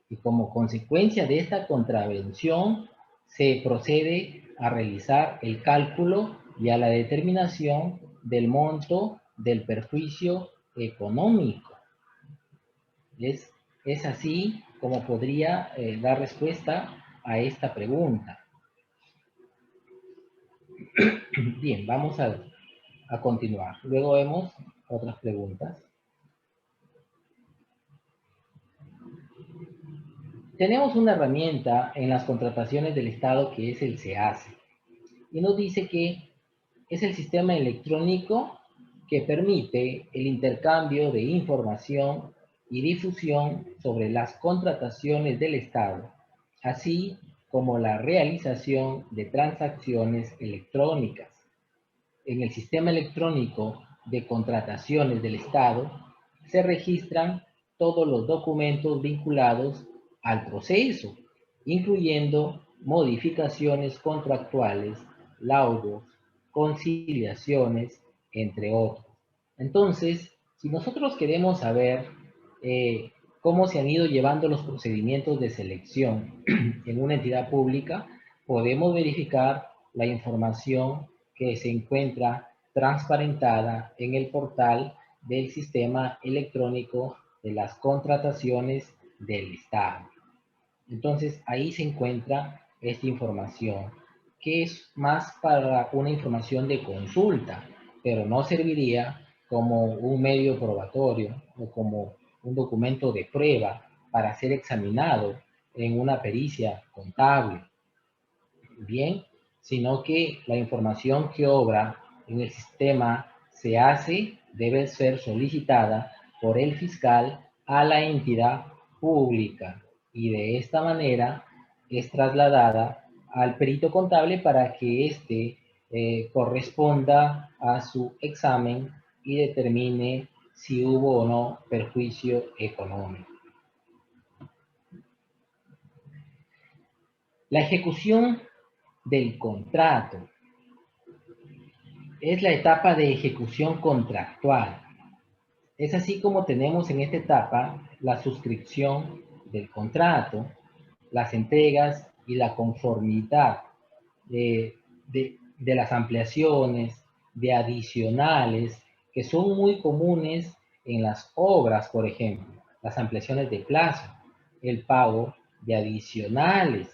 y como consecuencia de esta contravención se procede a realizar el cálculo y a la determinación del monto del perjuicio económico. Es así como podría dar respuesta a esta pregunta. Bien, vamos a continuar. Luego vemos otras preguntas. Tenemos una herramienta en las contrataciones del Estado que es el SEACE. Y nos dice que es el sistema electrónico que permite el intercambio de información y difusión sobre las contrataciones del Estado, así como la realización de transacciones electrónicas. En el sistema electrónico de contrataciones del Estado se registran todos los documentos vinculados al proceso, incluyendo modificaciones contractuales, laudos, conciliaciones, entre otros. Entonces, si nosotros queremos saber cómo se han ido llevando los procedimientos de selección en una entidad pública, podemos verificar la información que se encuentra transparentada en el portal del sistema electrónico de las contrataciones del Estado. Entonces, ahí se encuentra esta información, que es más para una información de consulta, pero no serviría como un medio probatorio o como un documento de prueba para ser examinado en una pericia contable. Bien, sino que la información que obra en el sistema SEACE debe ser solicitada por el fiscal a la entidad pública y de esta manera es trasladada al perito contable para que éste corresponda a su examen y determine si hubo o no perjuicio económico. La ejecución del contrato es la etapa de ejecución contractual. Es así como tenemos en esta etapa la suscripción del contrato, las entregas y la conformidad de las ampliaciones, de adicionales, que son muy comunes en las obras, por ejemplo, las ampliaciones de plazo, el pago de adicionales,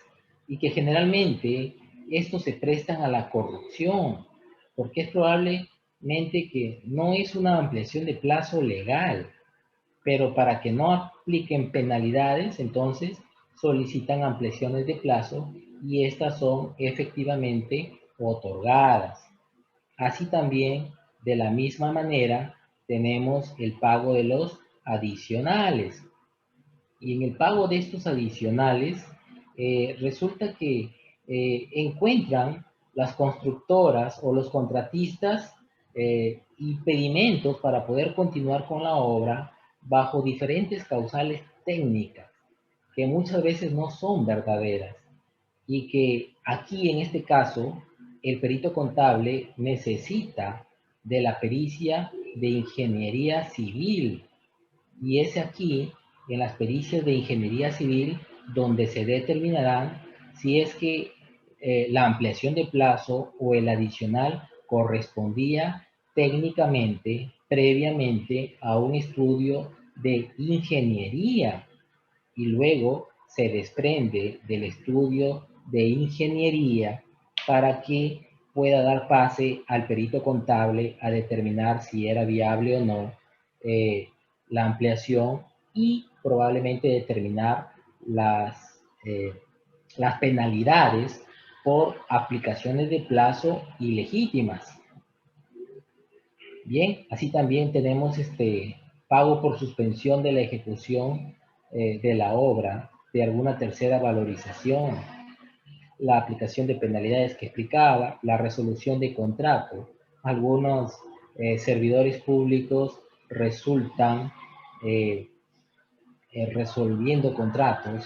y que generalmente estos se prestan a la corrupción, porque es probablemente que no es una ampliación de plazo legal, pero para que no apliquen penalidades, entonces solicitan ampliaciones de plazo y estas son efectivamente otorgadas. Así también, de la misma manera, tenemos el pago de los adicionales. Y en el pago de estos adicionales, resulta que encuentran las constructoras o los contratistas impedimentos para poder continuar con la obra bajo diferentes causales técnicas que muchas veces no son verdaderas y que aquí en este caso el perito contable necesita de la pericia de ingeniería civil y es aquí en las pericias de ingeniería civil donde se determinarán si es que la ampliación de plazo o el adicional correspondía técnicamente, previamente a un estudio de ingeniería y luego se desprende del estudio de ingeniería para que pueda dar pase al perito contable a determinar si era viable o no la ampliación y probablemente determinar las penalidades por aplicaciones de plazo ilegítimas. Bien, así también tenemos pago por suspensión de la ejecución de la obra, de alguna tercera valorización, la aplicación de penalidades que explicaba, la resolución de contrato. Algunos servidores públicos resultan resolviendo contratos,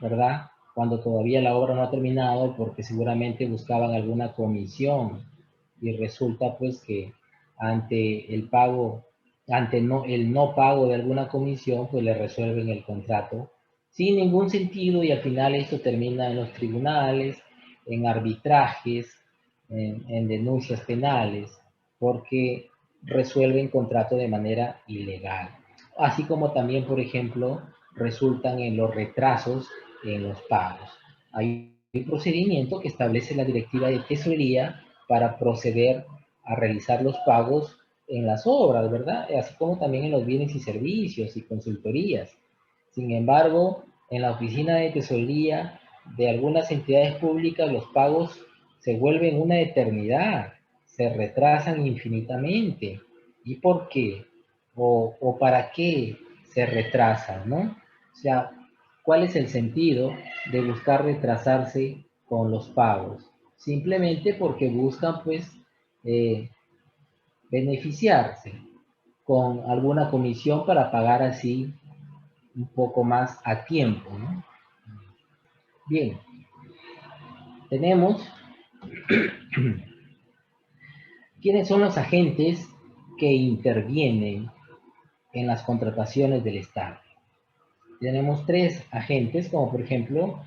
¿verdad? Cuando todavía la obra no ha terminado porque seguramente buscaban alguna comisión y resulta pues que ante el pago, el no pago de alguna comisión, pues le resuelven el contrato sin ningún sentido y al final esto termina en los tribunales, en arbitrajes, en denuncias penales, porque resuelven contrato de manera ilegal. Así como también, por ejemplo, resultan en los retrasos en los pagos. Hay un procedimiento que establece la Directiva de Tesorería para proceder a realizar los pagos en las obras, ¿verdad? Así como también en los bienes y servicios y consultorías. Sin embargo, en la oficina de tesorería de algunas entidades públicas los pagos se vuelven una eternidad, se retrasan infinitamente. ¿Y por qué? ¿O para qué se retrasan, no? O sea, ¿cuál es el sentido de buscar retrasarse con los pagos? Simplemente porque buscan, pues, beneficiarse con alguna comisión para pagar así un poco más a tiempo, ¿no? Bien, tenemos quiénes son los agentes que intervienen en las contrataciones del Estado. Tenemos tres agentes, como por ejemplo,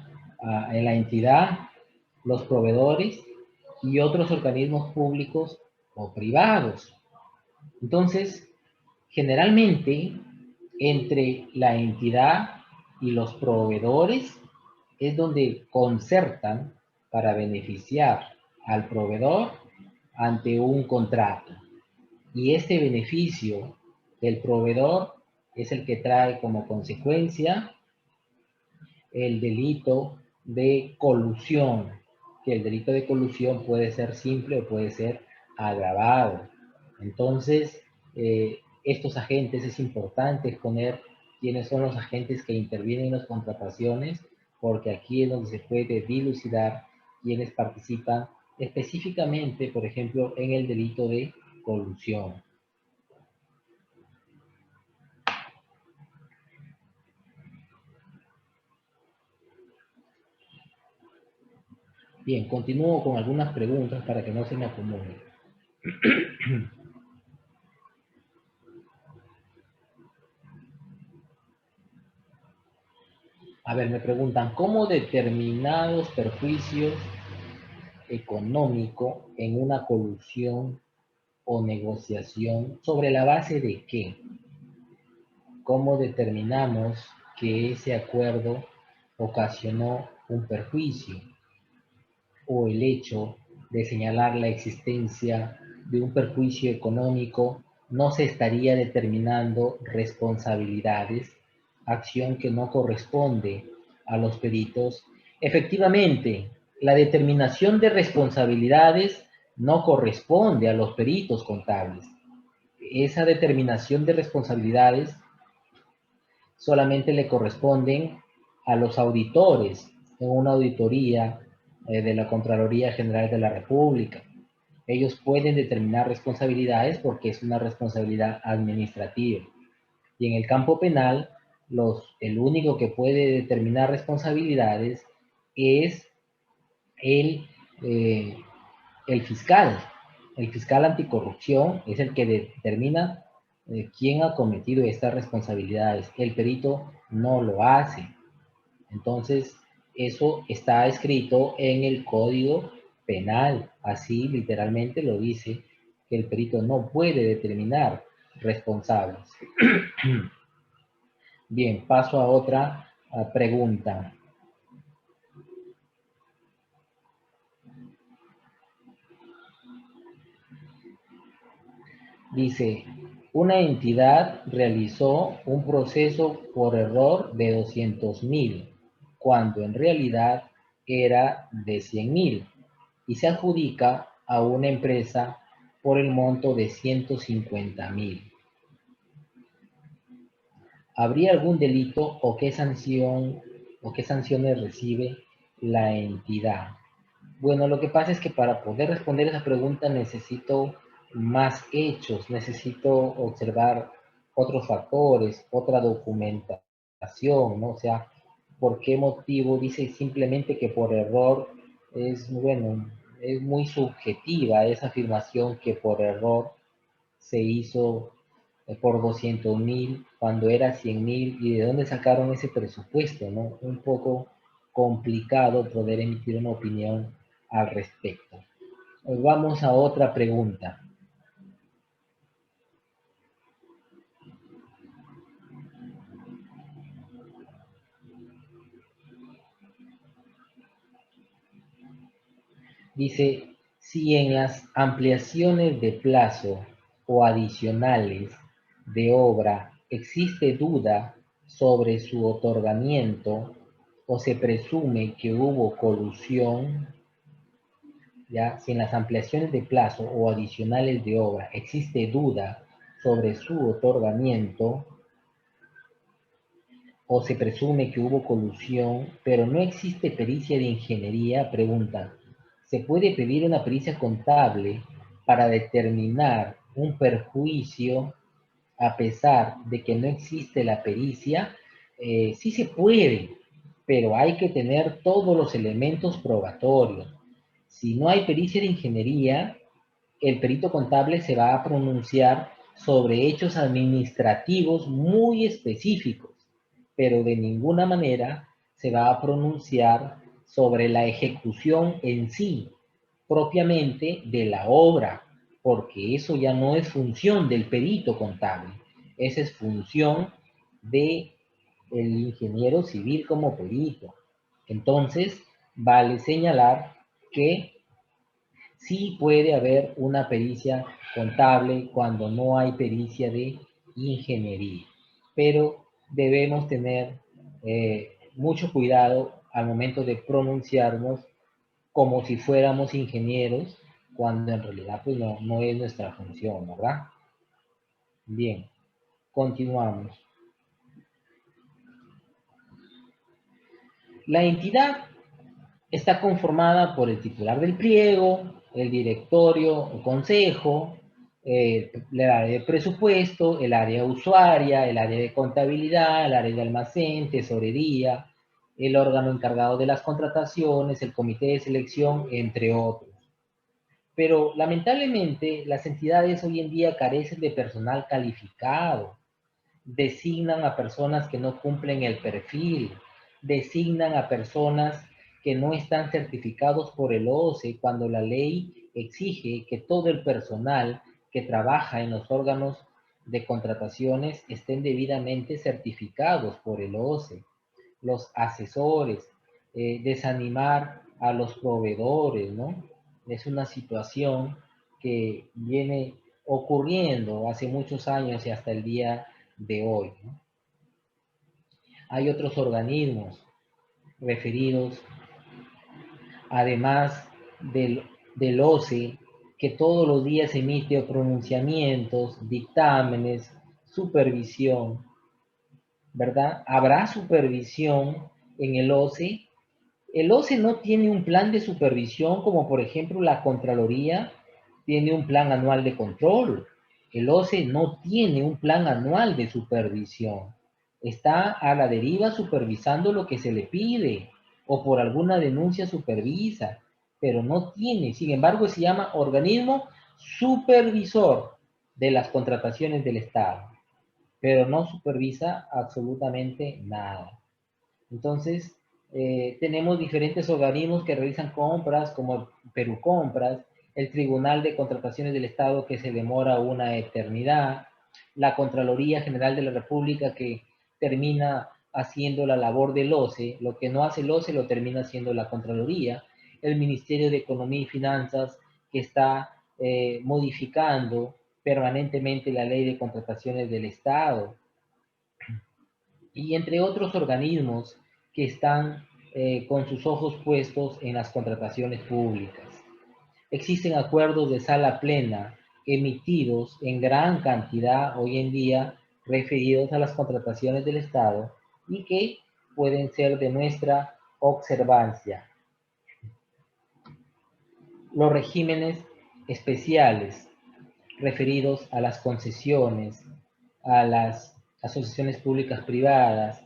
en la entidad, los proveedores y otros organismos públicos o privados. Entonces, generalmente, entre la entidad y los proveedores es donde concertan para beneficiar al proveedor ante un contrato. Y este beneficio del proveedor es el que trae como consecuencia el delito de colusión, que el delito de colusión puede ser simple o puede ser agravado. Entonces, estos agentes es importante exponer quiénes son los agentes que intervienen en las contrataciones, porque aquí es donde se puede dilucidar quiénes participan específicamente, por ejemplo, en el delito de colusión. Bien, continúo con algunas preguntas para que no se me acumulen. A ver, me preguntan, ¿cómo determinados perjuicios económicos en una colusión o negociación, sobre la base de qué? ¿Cómo determinamos que ese acuerdo ocasionó un perjuicio? O el hecho de señalar la existencia de un perjuicio económico no se estaría determinando responsabilidades, acción que no corresponde a los peritos. Efectivamente, la determinación de responsabilidades no corresponde a los peritos contables. Esa determinación de responsabilidades solamente le corresponden a los auditores en una auditoría de la Contraloría General de la República. Ellos pueden determinar responsabilidades porque es una responsabilidad administrativa. Y en el campo penal, el único que puede determinar responsabilidades es el, eh, el fiscal. El fiscal anticorrupción es el que determina quién ha cometido estas responsabilidades. El perito no lo hace. Entonces, eso está escrito en el Código Penal. Así literalmente lo dice, que el perito no puede determinar responsables. Bien, paso a otra pregunta. Dice, una entidad realizó un proceso por error de 200.000, cuando en realidad era de 100.000, y se adjudica a una empresa por el monto de 150.000. ¿Habría algún delito o qué sanción o qué sanciones recibe la entidad? Bueno, lo que pasa es que para poder responder esa pregunta necesito más hechos, necesito observar otros factores, otra documentación, ¿no? O sea, ¿por qué motivo? Dice simplemente que por error es, bueno, es muy subjetiva esa afirmación que por error se hizo por 200.000 cuando era 100.000 y de dónde sacaron ese presupuesto, ¿no? Un poco complicado poder emitir una opinión al respecto. Vamos a otra pregunta. Dice, si en las ampliaciones de plazo o adicionales de obra existe duda sobre su otorgamiento o se presume que hubo colusión, ya, si en las ampliaciones de plazo o adicionales de obra existe duda sobre su otorgamiento o se presume que hubo colusión, pero no existe pericia de ingeniería, preguntan, ¿se puede pedir una pericia contable para determinar un perjuicio a pesar de que no existe la pericia? Sí se puede, pero hay que tener todos los elementos probatorios. Si no hay pericia de ingeniería, el perito contable se va a pronunciar sobre hechos administrativos muy específicos, pero de ninguna manera se va a pronunciar sobre la ejecución en sí, propiamente de la obra, porque eso ya no es función del perito contable, esa es función del ingeniero civil como perito. Entonces, vale señalar que sí puede haber una pericia contable cuando no hay pericia de ingeniería, pero debemos tener mucho cuidado al momento de pronunciarnos como si fuéramos ingenieros, cuando en realidad pues no es nuestra función, ¿verdad? Bien, continuamos. La entidad está conformada por el titular del pliego, el directorio, el consejo, el área de presupuesto, el área usuaria, el área de contabilidad, el área de almacén, tesorería, el órgano encargado de las contrataciones, el comité de selección, entre otros. Pero lamentablemente las entidades hoy en día carecen de personal calificado, designan a personas que no cumplen el perfil, designan a personas que no están certificados por el OCE cuando la ley exige que todo el personal que trabaja en los órganos de contrataciones estén debidamente certificados por el OCE. Los asesores, desanimar a los proveedores, ¿no? Es una situación que viene ocurriendo hace muchos años y hasta el día de hoy, ¿no? Hay otros organismos referidos, además del OCE, que todos los días emite pronunciamientos, dictámenes, supervisión, ¿verdad? ¿Habrá supervisión en el OCE? El OCE no tiene un plan de supervisión como por ejemplo la Contraloría tiene un plan anual de control. El OCE no tiene un plan anual de supervisión. Está a la deriva supervisando lo que se le pide o por alguna denuncia supervisa, pero no tiene. Sin embargo, se llama organismo supervisor de las contrataciones del Estado, pero no supervisa absolutamente nada. Entonces, tenemos diferentes organismos que realizan compras, como Perú Compras, el Tribunal de Contrataciones del Estado que se demora una eternidad, la Contraloría General de la República que termina haciendo la labor del OCE, lo que no hace el OCE lo termina haciendo la Contraloría, el Ministerio de Economía y Finanzas que está modificando permanentemente la ley de contrataciones del Estado, y entre otros organismos que están con sus ojos puestos en las contrataciones públicas. Existen acuerdos de sala plena emitidos en gran cantidad hoy en día referidos a las contrataciones del Estado y que pueden ser de nuestra observancia. Los regímenes especiales referidos a las concesiones, a las asociaciones públicas privadas,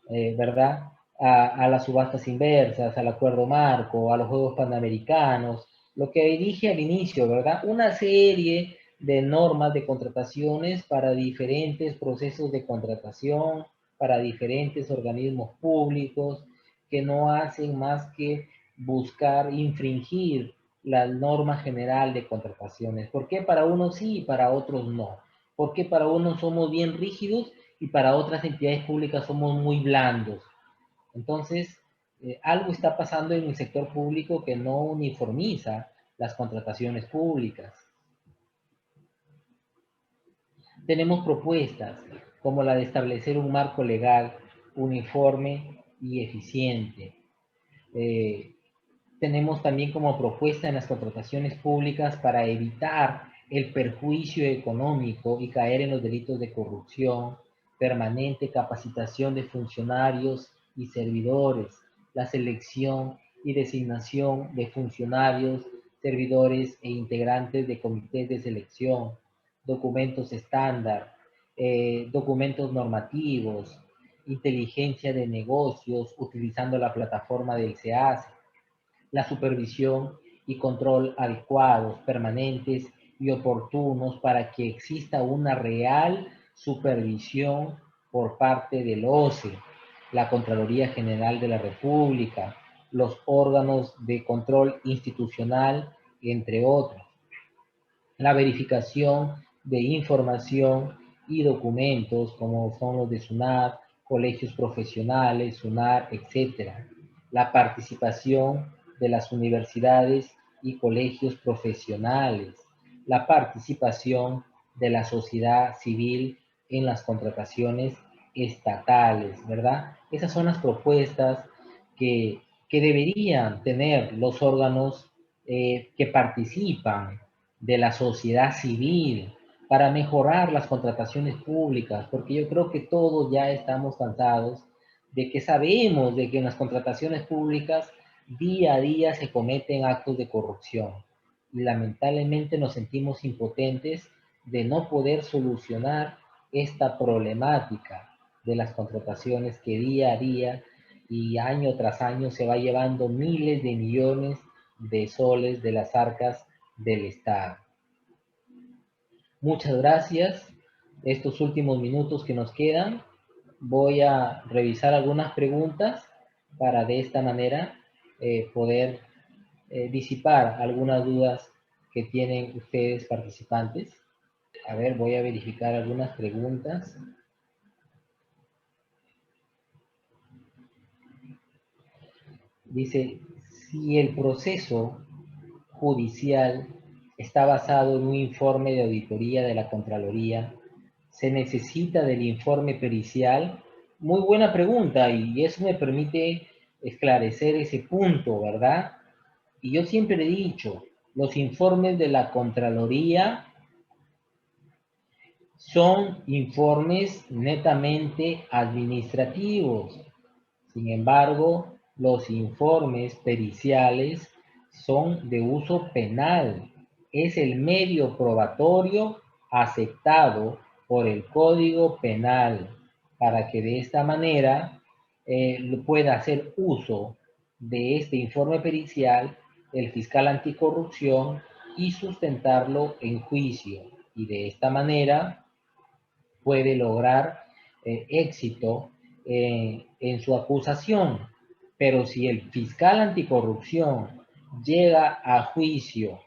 ¿verdad? A las subastas inversas, al acuerdo marco, a los Juegos Panamericanos, lo que dije al inicio, ¿verdad? Una serie de normas de contrataciones para diferentes procesos de contratación, para diferentes organismos públicos que no hacen más que buscar infringir la norma general de contrataciones. ¿Por qué para unos sí y para otros no? ¿Por qué para unos somos bien rígidos y para otras entidades públicas somos muy blandos? Entonces, algo está pasando en el sector público que no uniformiza las contrataciones públicas. Tenemos propuestas como la de establecer un marco legal uniforme y eficiente. Tenemos también como propuesta en las contrataciones públicas para evitar el perjuicio económico y caer en los delitos de corrupción, permanente capacitación de funcionarios y servidores, la selección y designación de funcionarios, servidores e integrantes de comités de selección, documentos estándar, documentos normativos, inteligencia de negocios utilizando la plataforma del SEAS, la supervisión y control adecuados, permanentes y oportunos para que exista una real supervisión por parte del OCE, la Contraloría General de la República, los órganos de control institucional, entre otros. La verificación de información y documentos como son los de SUNAT, colegios profesionales, SUNAT, etc. La participación de las universidades y colegios profesionales. La participación de la sociedad civil en las contrataciones estatales, ¿verdad? Esas son las propuestas que deberían tener los órganos que participan de la sociedad civil para mejorar las contrataciones públicas, porque yo creo que todos ya estamos cansados de que sabemos de que en las contrataciones públicas día a día se cometen actos de corrupción y lamentablemente nos sentimos impotentes de no poder solucionar esta problemática de las contrataciones que día a día y año tras año se va llevando miles de millones de soles de las arcas del Estado. Muchas gracias. Estos últimos minutos que nos quedan, voy a revisar algunas preguntas para de esta manera poder disipar algunas dudas que tienen ustedes participantes. A ver, voy a verificar algunas preguntas. Dice, si el proceso judicial está basado en un informe de auditoría de la Contraloría, ¿se necesita del informe pericial? Muy buena pregunta, y eso me permite esclarecer ese punto, ¿verdad? Y yo siempre he dicho, los informes de la Contraloría son informes netamente administrativos. Sin embargo, los informes periciales son de uso penal. Es el medio probatorio aceptado por el Código Penal para que de esta manera pueda hacer uso de este informe pericial el fiscal anticorrupción y sustentarlo en juicio. Y de esta manera puede lograr éxito en su acusación. Pero si el fiscal anticorrupción llega a juicio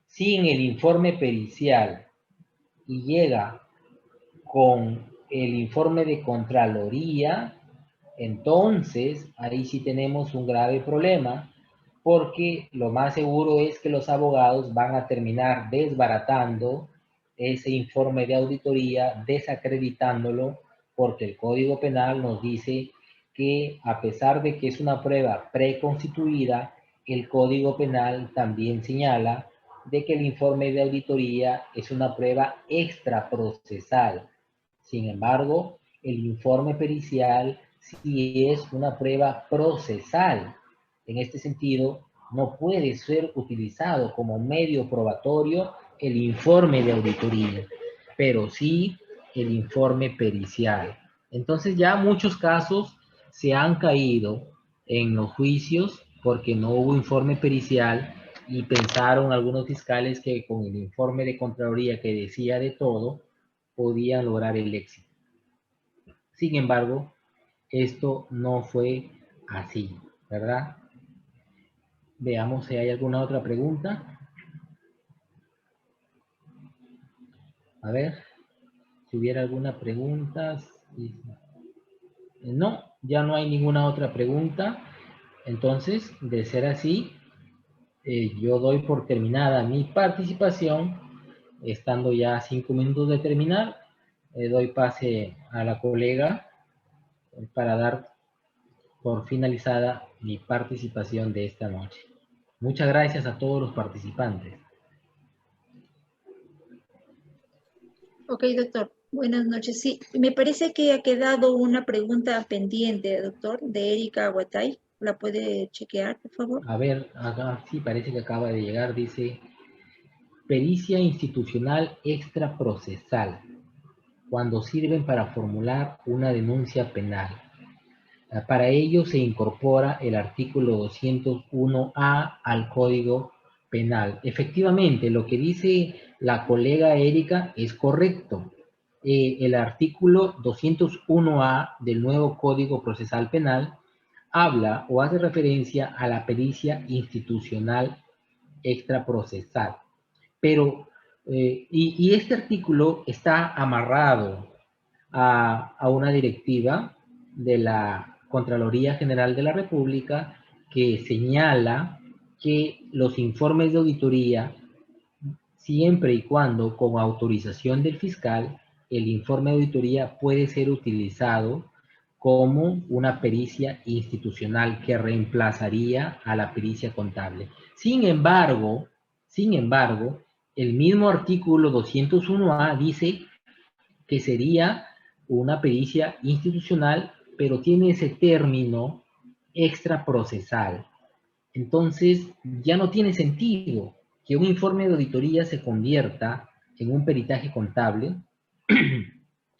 sin el informe pericial y llega con el informe de Contraloría, entonces ahí sí tenemos un grave problema, porque lo más seguro es que los abogados van a terminar desbaratando ese informe de auditoría, desacreditándolo, porque el Código Penal nos dice que a pesar de que es una prueba preconstituida, el Código Penal también señala de que el informe de auditoría es una prueba extraprocesal. Sin embargo, el informe pericial sí es una prueba procesal. En este sentido, no puede ser utilizado como medio probatorio el informe de auditoría, pero sí el informe pericial. Entonces ya muchos casos se han caído en los juicios porque no hubo informe pericial y pensaron algunos fiscales que con el informe de Contraloría que decía de todo, podían lograr el éxito. Sin embargo, esto no fue así, ¿verdad? Veamos si hay alguna otra pregunta. A ver, si hubiera alguna pregunta. No, ya no hay ninguna otra pregunta. Entonces, de ser así, yo doy por terminada mi participación, estando ya a 5 minutos de terminar. Doy pase a la colega para dar por finalizada mi participación de esta noche. Muchas gracias a todos los participantes. Ok, doctor. Buenas noches. Sí, me parece que ha quedado una pregunta pendiente, doctor, de Erika Aguatay. ¿La puede chequear, por favor? A ver, acá sí parece que acaba de llegar, dice, pericia institucional extraprocesal, cuando sirven para formular una denuncia penal. Para ello se incorpora el artículo 201A al Código Penal. Efectivamente, lo que dice la colega Erika es correcto. El artículo 201A del nuevo Código Procesal Penal habla o hace referencia a la pericia institucional extraprocesal. Pero, y este artículo está amarrado a una directiva de la Contraloría General de la República que señala que los informes de auditoría, siempre y cuando con autorización del fiscal, el informe de auditoría puede ser utilizado como una pericia institucional que reemplazaría a la pericia contable. Sin embargo, el mismo artículo 201A dice que sería una pericia institucional, pero tiene ese término extraprocesal. Entonces, ya no tiene sentido que un informe de auditoría se convierta en un peritaje contable,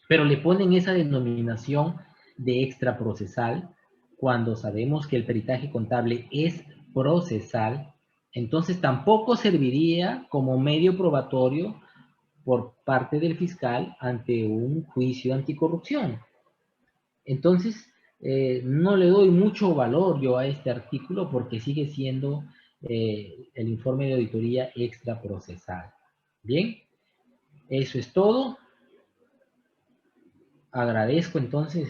pero le ponen esa denominación de extraprocesal cuando sabemos que el peritaje contable es procesal. Entonces, tampoco serviría como medio probatorio por parte del fiscal ante un juicio anticorrupción. Entonces, no le doy mucho valor yo a este artículo porque sigue siendo el informe de auditoría extraprocesal. Bien, eso es todo. Agradezco entonces,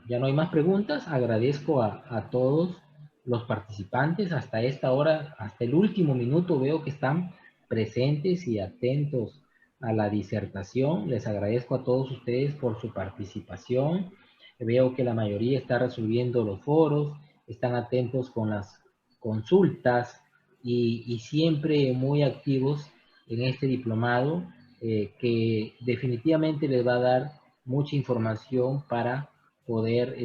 ya no hay más preguntas, agradezco a todos los participantes hasta esta hora, hasta el último minuto veo que están presentes y atentos a la disertación. Les agradezco a todos ustedes por su participación. Veo que la mayoría está resolviendo los foros, están atentos con las consultas y siempre muy activos en este diplomado que definitivamente les va a dar mucha información para poder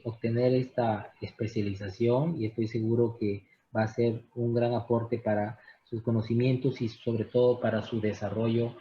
obtener esta especialización y estoy seguro que va a ser un gran aporte para sus conocimientos y sobre todo para su desarrollo